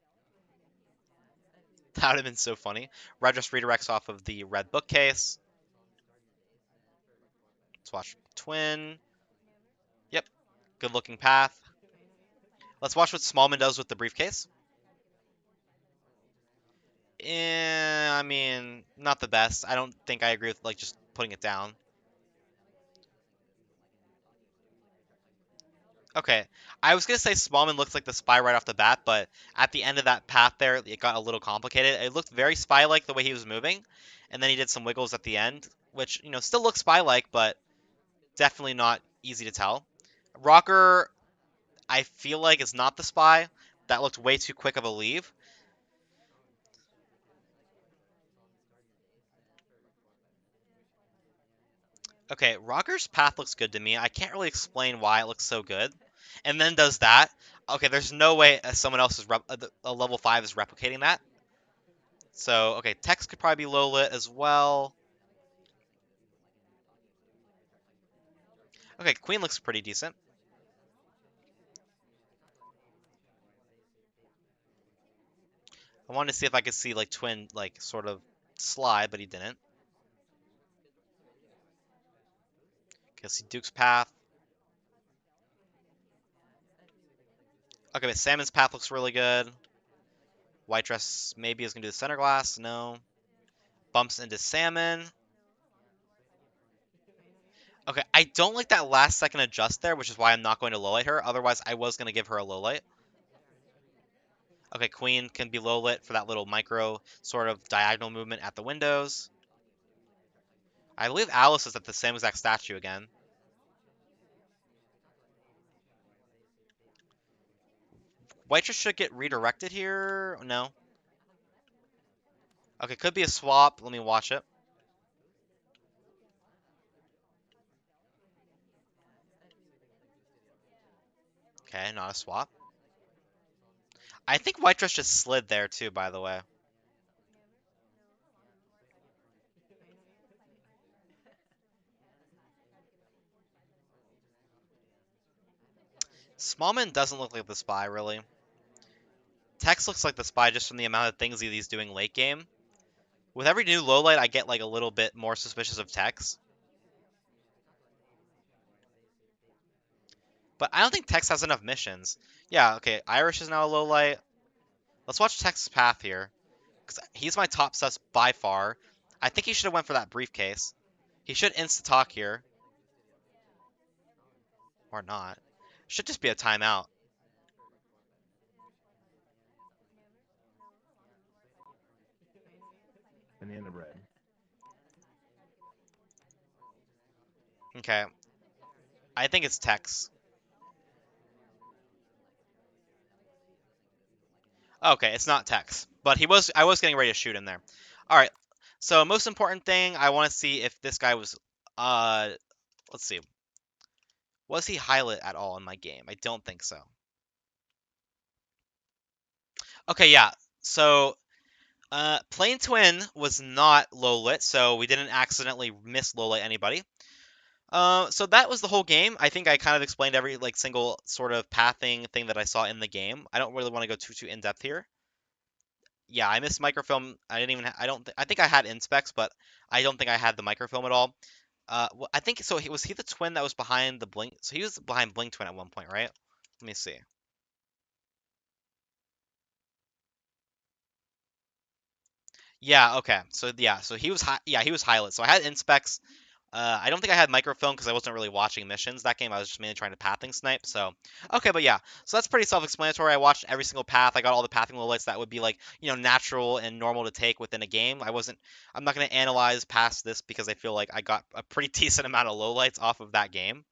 that would have been so funny. Red just redirects off of the red bookcase. Let's watch Twin. Yep. Good looking path. Let's watch what Smallman does with the briefcase. I mean, not the best. I don't think I agree with like just putting it down. Okay, I was gonna say Smallman looks like the spy right off the bat, but at the end of that path there, it got a little complicated. It looked very spy-like the way he was moving, and then he did some wiggles at the end, which still looks spy-like, but definitely not easy to tell. Rocker, I feel like is not the spy. That looked way too quick of a leave. Okay, Rocker's path looks good to me. I can't really explain why it looks so good. And then does that. Okay, there's no way someone else is a level 5 is replicating that. So, okay, text could probably be low lit as well. Okay, queen looks pretty decent. I wanted to see if I could see like twin like sort of slide, but he didn't. Okay, see Duke's path. Okay, but Salmon's path looks really good. White dress maybe is gonna do the center glass. No. Bumps into Salmon. Okay, I don't like that last second adjust there, which is why I'm not going to low light her. Otherwise, I was gonna give her a low light. Okay, Queen can be low lit for that little micro sort of diagonal movement at the windows. I believe Alice is at the same exact statue again. White dress should get redirected here. No. Okay, could be a swap. Let me watch it. Okay, not a swap. I think white dress just slid there too, by the way. Smallman doesn't look like the spy, really. Tex looks like the spy just from the amount of things he's doing late game. With every new low light, I get like a little bit more suspicious of Tex. But I don't think Tex has enough missions. Yeah, okay, Irish is now a low light. Let's watch Tex's path here. Because he's my top sus by far. I think he should have went for that briefcase. He should insta-talk here. Or not. Should just be a timeout. Banana bread. Okay. I think it's Tex. Okay, it's not Tex. But I was getting ready to shoot him there. Alright. So most important thing, I want to see if this guy was uh let's see. Was he highlight at all in my game? I don't think so. Okay, yeah. So Plane Twin was not low lit, so we didn't accidentally miss low light anybody. So that was the whole game. I think I kind of explained every like single sort of pathing thing that I saw in the game. I don't really want to go too in depth here. Yeah, I missed microfilm. I didn't even. I don't. I think I had inspects, but I don't think I had the microfilm at all. I think so. Was he the twin that was behind the blink? So he was behind Blink Twin at one point, right? Let me see. Yeah. Okay. So yeah. So he was high. Yeah, he was highlight. So I had inspects. I don't think I had microfilm because I wasn't really watching missions that game. I was just mainly trying to pathing snipe. So, okay, but yeah. So that's pretty self-explanatory. I watched every single path. I got all the pathing lowlights that would be like, natural and normal to take within a game. I'm not going to analyze past this because I feel like I got a pretty decent amount of lowlights off of that game.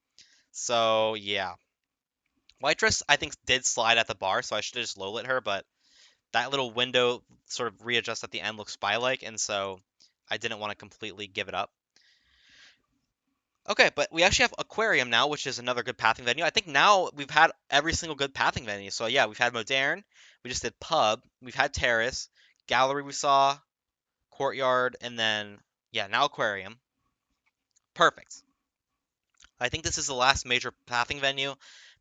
So, yeah. White Dress, I think, did slide at the bar, so I should have just lowlit her, but that little window sort of readjust at the end looks spy-like, and so I didn't want to completely give it up. Okay, but we actually have Aquarium now, which is another good pathing venue. I think now we've had every single good pathing venue. So yeah, we've had Moderne, we just did Pub, we've had Terrace, Gallery we saw, Courtyard, and then yeah, now Aquarium. Perfect. I think this is the last major pathing venue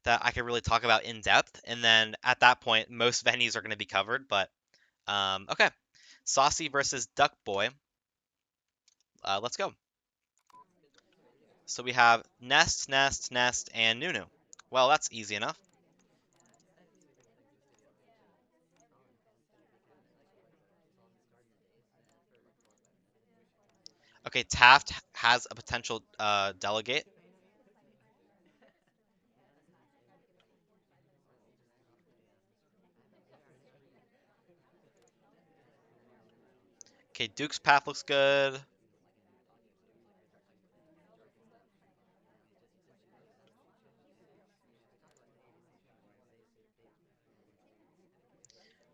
that I can really talk about in depth, and then at that point, most venues are going to be covered. But okay, Saucy versus Duck Boy. Let's go. So we have Nest, Nest, Nest, and Nunu. Well, that's easy enough. Okay, Taft has a potential delegate. Okay, Duke's path looks good.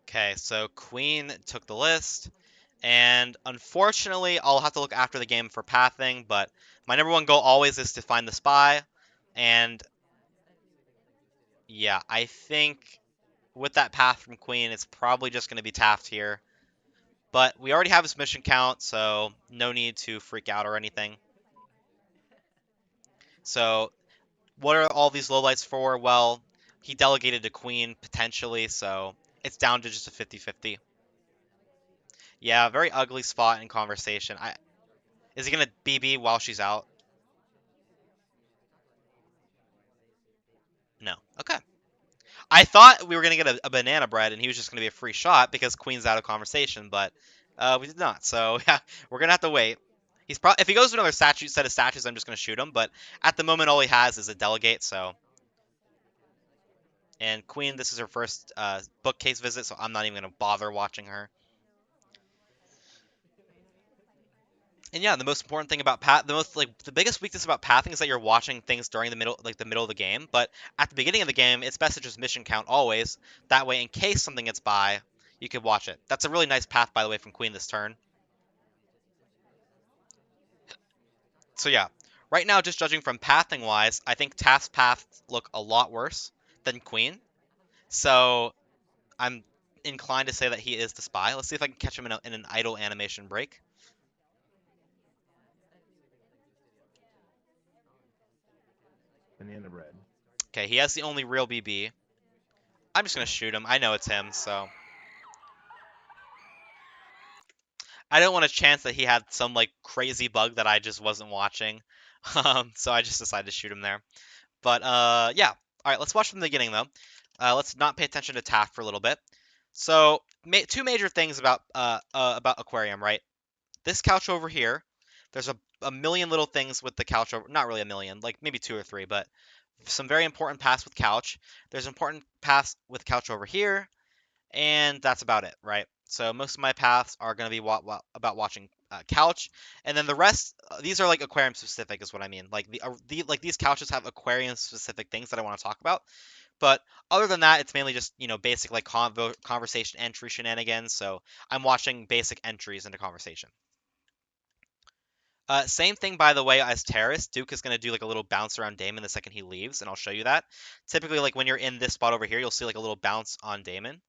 Okay, so Queen took the list. And unfortunately, I'll have to look after the game for pathing, but my number one goal always is to find the spy. And yeah, I think with that path from Queen, it's probably just going to be Taft here. But we already have his mission count, so no need to freak out or anything. So what are all these lowlights for? Well, he delegated to Queen potentially, so it's down to just a 50-50. Yeah, very ugly spot in conversation. Is he gonna BB while she's out? No. Okay. I thought we were gonna get a banana bread and he was just gonna be a free shot because Queen's out of conversation, but we did not. So yeah, we're gonna have to wait. If he goes to another set of statues, I'm just gonna shoot him. But at the moment, all he has is a delegate. So and Queen, this is her first bookcase visit, so I'm not even gonna bother watching her. And yeah, the most important thing about the biggest weakness about pathing is that you're watching things during the middle of the game. But at the beginning of the game, it's best to just mission count always. That way, in case something gets by, you could watch it. That's a really nice path, by the way, from Queen this turn. So yeah, right now, just judging from pathing wise, I think Taft's paths look a lot worse than Queen. So I'm inclined to say that he is the spy. Let's see if I can catch him in an idle animation break. Banana bread. Okay, he has the only real BB. I'm just gonna shoot him. I know it's him, so I don't want a chance that he had some like crazy bug that I just wasn't watching. So I just decided to shoot him there. But yeah. All right, let's watch from the beginning though. Let's not pay attention to Taft for a little bit. So two major things about Aquarium, right? This couch over here. There's a million little things with the couch over. Not really a million, like maybe two or three, but some very important paths with couch. There's important paths with couch over here, and that's about it, right? So most of my paths are going to be about watching couch, and then the rest, these are like aquarium specific, is what I mean. Like like these couches have aquarium specific things that I want to talk about. But other than that, it's mainly just basic like conversation entry shenanigans. So I'm watching basic entries into conversation. Same thing, by the way, as Terrace. Duke is going to do like a little bounce around Damon the second he leaves, and I'll show you that. Typically, like when you're in this spot over here, you'll see like a little bounce on Damon.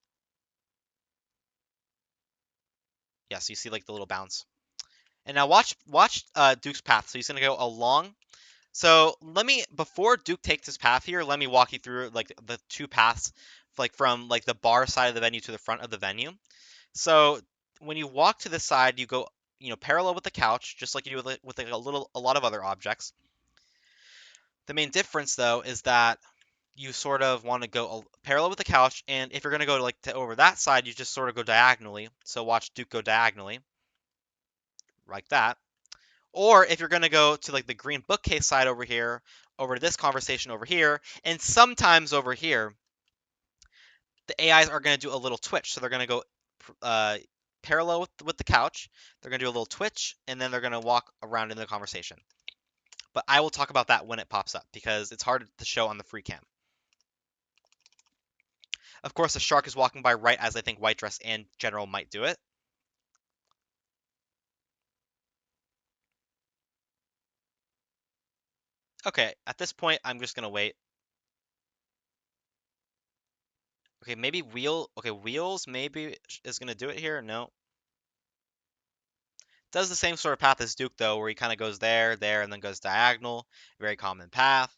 Yeah, so you see like the little bounce. And now watch Duke's path. So he's gonna go along. So before Duke takes his path here, let me walk you through like the two paths, like from like the bar side of the venue to the front of the venue. So when you walk to this side, you go parallel with the couch, just like you do with like a lot of other objects. The main difference though is that you sort of want to go parallel with the couch, and if you're gonna go to over that side, you just sort of go diagonally. So watch Duke go diagonally like that. Or if you're going to go to like the green bookcase side over here, over to this conversation over here, and sometimes over here, the AIs are going to do a little twitch. So they're going to go uh, parallel with the couch. They're going to do a little twitch, and then they're going to walk around in the conversation. But I will talk about that when it pops up because it's hard to show on the free cam. Of course, the shark is walking by right as I think White Dress and General might do it. Okay, at this point, I'm just going to wait. Okay, maybe Wheels maybe is going to do it here. No. Does the same sort of path as Duke, though, where he kind of goes there, and then goes diagonal. Very common path.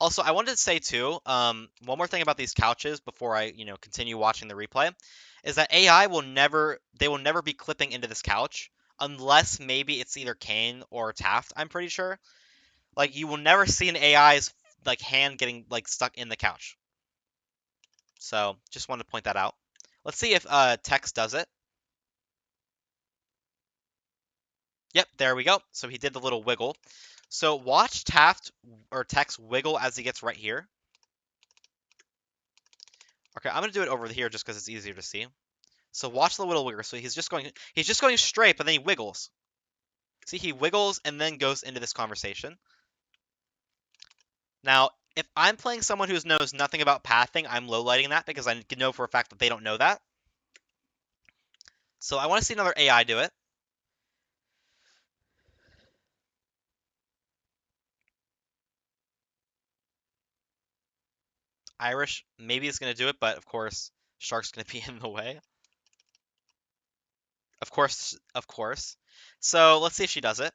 Also, I wanted to say, too, one more thing about these couches before I, continue watching the replay, is that AI they will never be clipping into this couch unless maybe it's either Kane or Taft, I'm pretty sure. Like, you will never see an AI's, like, hand getting, like, stuck in the couch. So, just wanted to point that out. Let's see if Tex does it. Yep, there we go. So he did the little wiggle. So watch Taft or Tex wiggle as he gets right here. Okay, I'm gonna do it over here just because it's easier to see. So watch the little wiggle. So he's just going straight, but then he wiggles. See, he wiggles and then goes into this conversation. Now, if I'm playing someone who knows nothing about pathing, I'm low lighting that because I know for a fact that they don't know that. So I want to see another AI do it. Irish maybe is going to do it, but of course, Shark's going to be in the way. Of course, of course. So let's see if she does it.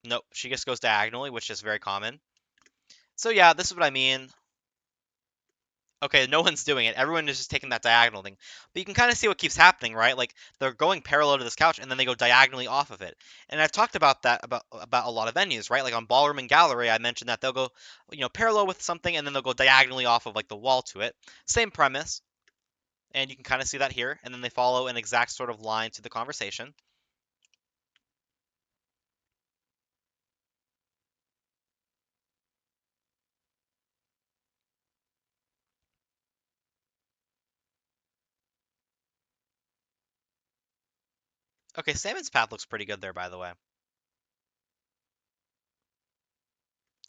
Nope, she just goes diagonally, which is very common. So yeah, this is what I mean. Okay, no one's doing it. Everyone is just taking that diagonal thing. But you can kind of see what keeps happening, right? Like they're going parallel to this couch and then they go diagonally off of it. And I've talked about that about a lot of venues, right? Like on Ballroom and Gallery, I mentioned that they'll go, parallel with something and then they'll go diagonally off of like the wall to it. Same premise. And you can kind of see that here. And then they follow an exact sort of line to the conversation. Okay, Salmon's path looks pretty good there, by the way.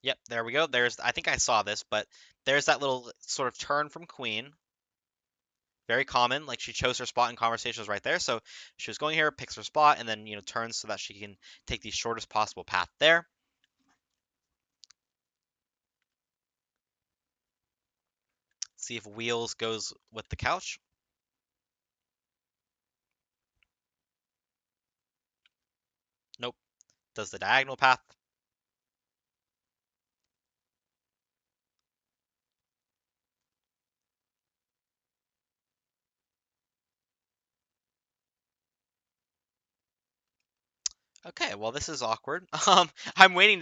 Yep, there we go. I think I saw this, but there's that little sort of turn from Queen. Very common. Like she chose her spot in conversations right there. So she was going here, picks her spot, and then turns so that she can take the shortest possible path there. See if wheels goes with the couch. Nope. Does the diagonal path. Okay, well this is awkward. I'm waiting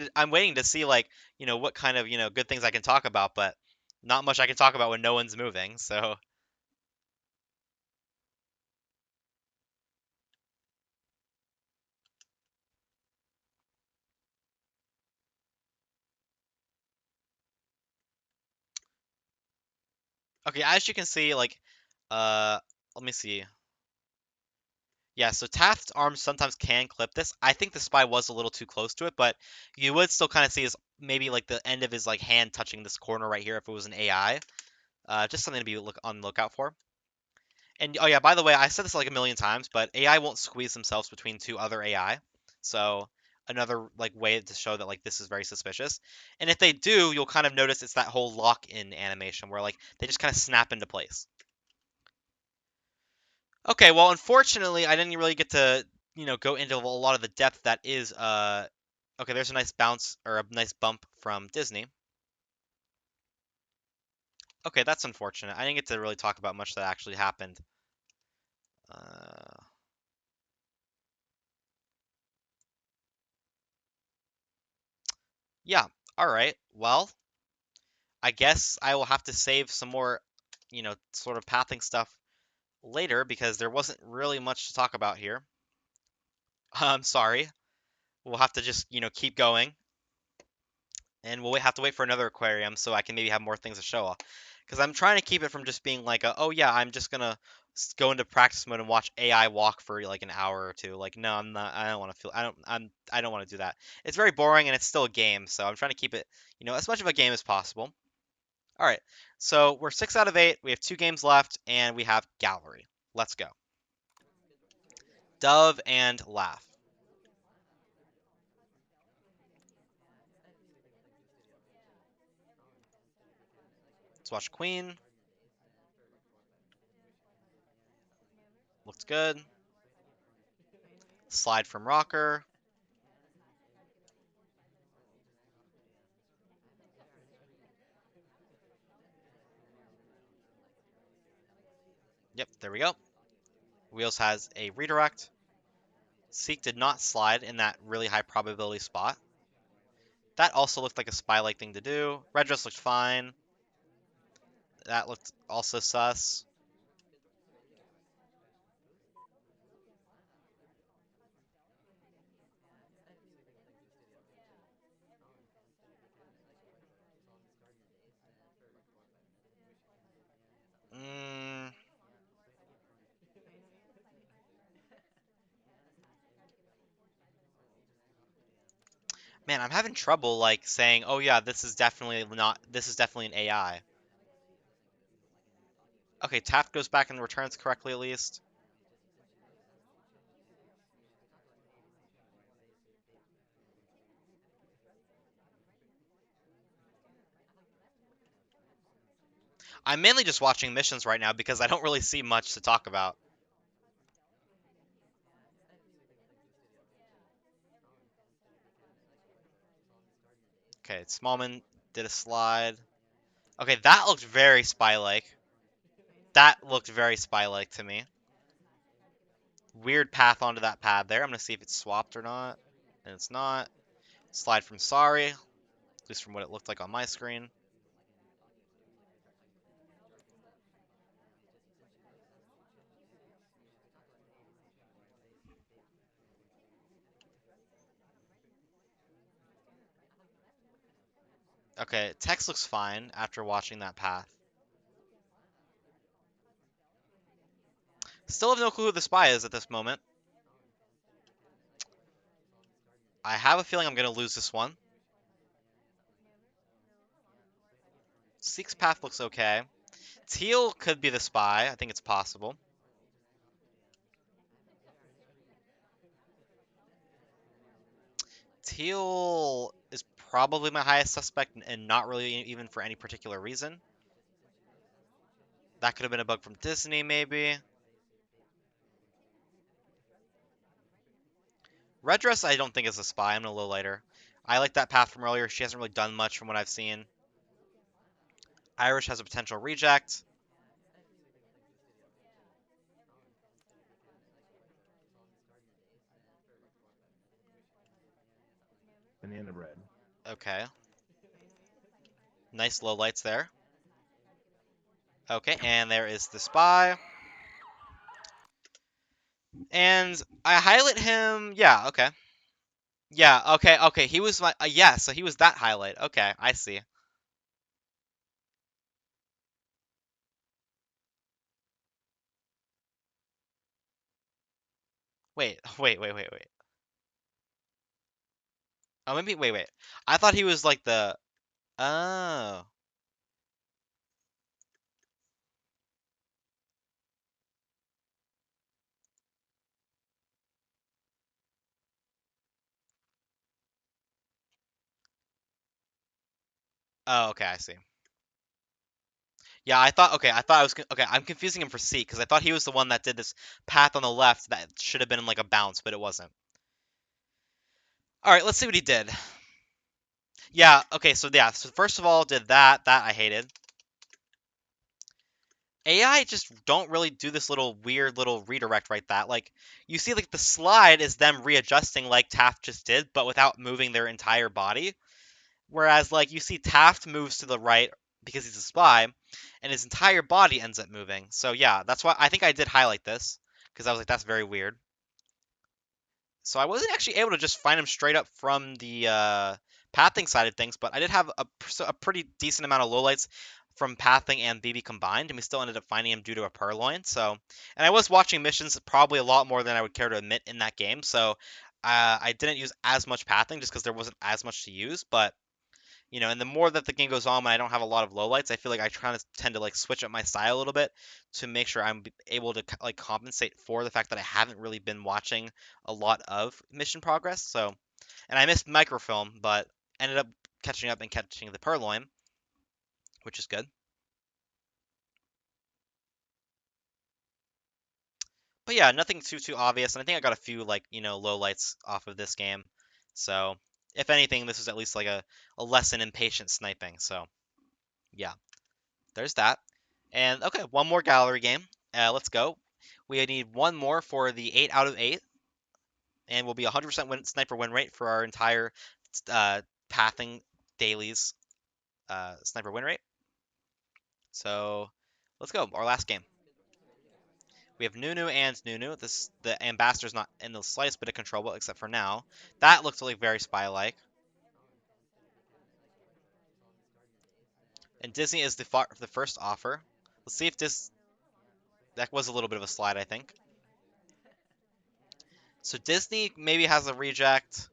to see like, what kind of, good things I can talk about, but not much I can talk about when no one's moving. So, okay, as you can see, like, uh, let me see. Yeah, so Taft's arms sometimes can clip this. I think the spy was a little too close to it, but you would still kind of see his maybe like the end of his like hand touching this corner right here if it was an AI. Just something to be on the lookout for. And oh yeah, by the way, I said this like a million times, but AI won't squeeze themselves between two other AI. So another like way to show that like this is very suspicious. And if they do, you'll kind of notice it's that whole lock-in animation where like they just kind of snap into place. Okay, well, unfortunately, I didn't really get to, go into a lot of the depth that is, okay, there's a nice bounce or a nice bump from Disney. Okay, that's unfortunate. I didn't get to really talk about much that actually happened. Uh, yeah, all right. Well, I guess I will have to save some more, sort of pathing stuff later because there wasn't really much to talk about here. I'm sorry. We'll have to just, keep going. And we'll have to wait for another aquarium so I can maybe have more things to show off. Because I'm trying to keep it from just being like, oh yeah, I'm just gonna go into practice mode and watch AI walk for like an hour or two. Like, no, I'm not. I don't want to feel. I don't want to do that. It's very boring and it's still a game, so I'm trying to keep it, as much of a game as possible. All right, so we're 6 out of 8. We have 2 games left, and we have Gallery. Let's go. Dove and Laugh. Let's watch Queen. Looks good. Slide from Rocker. Yep, there we go. Wheels has a redirect. Seek did not slide in that really high probability spot. That also looked like a spy-like thing to do. Red dress looked fine. That looked also sus. Mm, man, I'm having trouble like saying, oh yeah, this is definitely an AI. Okay, Taft goes back and returns correctly at least. I'm mainly just watching missions right now because I don't really see much to talk about. Okay, Smallman did a slide. Okay, that looked very spy-like. That looked very spy-like to me. Weird path onto that pad there. I'm gonna see if it's swapped or not. And it's not. Slide from Sorry, at least from what it looked like on my screen. Okay, text looks fine after watching that path. Still have no clue who the spy is at this moment. I have a feeling I'm gonna lose this one. Seek's path looks okay. Teal could be the spy. I think it's possible. Teal is probably my highest suspect, and not really even for any particular reason. That could have been a bug from Disney, maybe. Red Dress, I don't think is a spy. I'm a little lighter. I like that path from earlier. She hasn't really done much from what I've seen. Irish has a potential reject. Banana bread. Okay. Nice low lights there. Okay, and there is the spy. And I highlight him. Yeah, okay. Yeah, okay, okay. He was my. Yeah, so he was that highlight. Okay, I see. Wait, wait. Oh, maybe. Wait. I thought he was like the. Oh. Oh, okay, I see. Yeah, I thought. Okay, I thought I was. Okay, I'm confusing him for C because I thought he was the one that did this path on the left that should have been like a bounce, but it wasn't. All right, let's see what he did. Yeah. Okay. So yeah. So first of all, did that. That I hated. AI just don't really do this little weird little redirect right that. Like you see like the slide is them readjusting like Taft just did, but without moving their entire body. Whereas like you see Taft moves to the right because he's a spy, and his entire body ends up moving. So yeah, that's why I think I did highlight this because I was like that's very weird. So I wasn't actually able to just find him straight up from the pathing side of things, but I did have a pretty decent amount of lowlights from pathing and BB combined, and we still ended up finding him due to a purloin. So, and I was watching missions probably a lot more than I would care to admit in that game. So, I didn't use as much pathing just because there wasn't as much to use. But and the more that the game goes on, when I don't have a lot of lowlights, I feel like I kind of tend to like switch up my style a little bit to make sure I'm able to like compensate for the fact that I haven't really been watching a lot of mission progress. So, and I missed microfilm, but ended up catching up and catching the purloin, which is good. But yeah, nothing too obvious, and I think I got a few like lowlights off of this game. So, if anything, this was at least like a lesson in patient sniping. So, yeah. There's that. And okay, one more gallery game. Let's go. We need one more for the 8 out of 8, and we'll be 100% sniper win rate for our entire uh, pathing dailies sniper win rate. So let's go. Our last game. We have Nunu and Nunu. The ambassador's not in the slightest bit of control, except for now. That looks like very spy-like. And Disney is the first offer. Let's see if this that was a little bit of a slide, I think. So Disney maybe has a reject.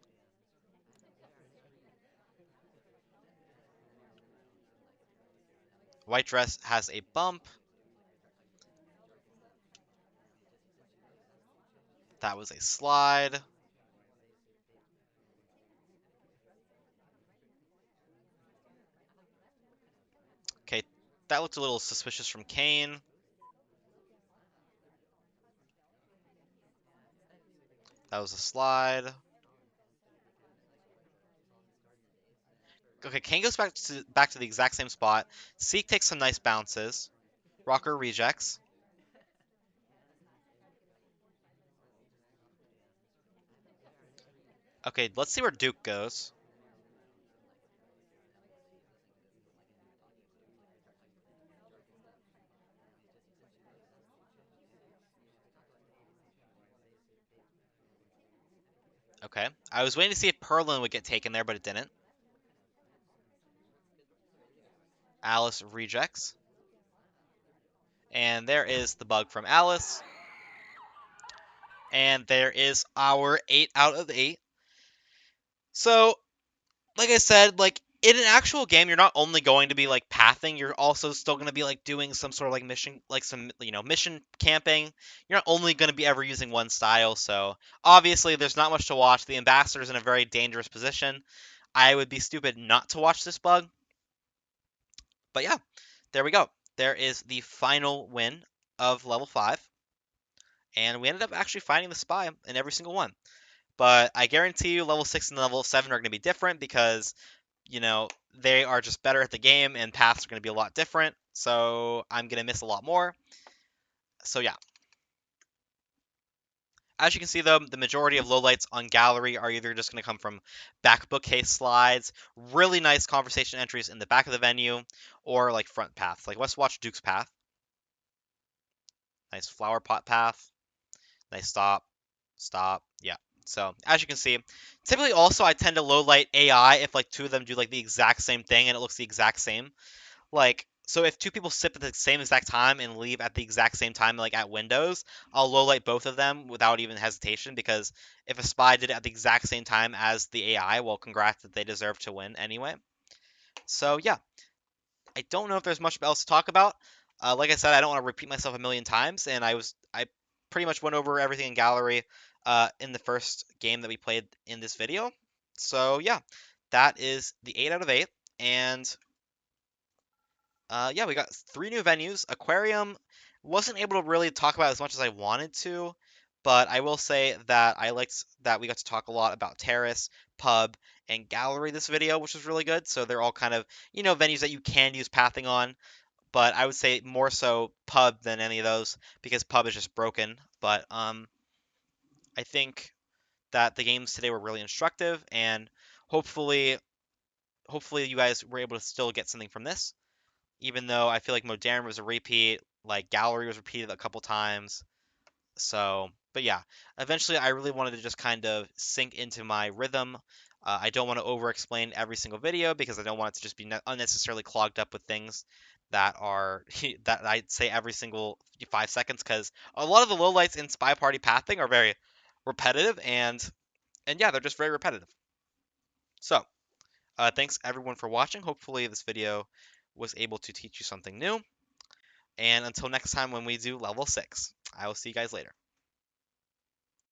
White dress has a bump. That was a slide. Okay, that looked a little suspicious from Kane. That was a slide. Okay, Kane goes back to the exact same spot. Seek takes some nice bounces. Rocker rejects. Okay, let's see where Duke goes. Okay, I was waiting to see if Perlin would get taken there, but it didn't. Alice rejects. And there is the bug from Alice. And there is our 8 out of 8. So, like I said, like in an actual game, you're not only going to be like pathing, you're also still going to be like doing some sort of like mission, like some mission camping. You're not only going to be ever using one style, so obviously there's not much to watch. The ambassador's in a very dangerous position. I would be stupid not to watch this bug, but yeah, there we go. There is the final win of level 5, and we ended up actually finding the spy in every single one. But I guarantee you, level 6 and level 7 are going to be different because they are just better at the game and paths are going to be a lot different. So I'm going to miss a lot more. So yeah. As you can see, though, the majority of lowlights on Gallery are either just going to come from back bookcase slides, really nice conversation entries in the back of the venue, or like front paths. Like let's watch Duke's path. Nice flower pot path. Nice stop. Stop. Yeah. So as you can see, typically also I tend to low light AI if like two of them do like the exact same thing and it looks the exact same. Like, so if two people sip at the same exact time and leave at the exact same time, like at windows, I'll low light both of them without even hesitation because if a spy did it at the exact same time as the AI, well, congrats that they deserve to win anyway. So yeah, I don't know if there's much else to talk about. Like I said, I don't want to repeat myself a million times, and I pretty much went over everything in gallery in the first game that we played in this video. So yeah, that is the 8 out of 8, and yeah, we got 3 new venues. Aquarium wasn't able to really talk about as much as I wanted to, but I will say that I liked that we got to talk a lot about Terrace, Pub, and Gallery this video, which was really good. So they're all kind of, venues that you can use pathing on, but I would say more so Pub than any of those because Pub is just broken. But I think that the games today were really instructive, and hopefully, hopefully you guys were able to still get something from this. Even though I feel like Moderne was a repeat, like Gallery was repeated a couple times. So, but yeah, eventually I really wanted to just kind of sink into my rhythm. I don't want to over explain every single video because I don't want it to just be unnecessarily clogged up with things that are that I say every single 5 seconds because a lot of the lowlights in SpyParty pathing are very repetitive and yeah, they're just very repetitive. So, thanks everyone for watching. Hopefully this video was able to teach you something new. And until next time when we do level 6, I will see you guys later.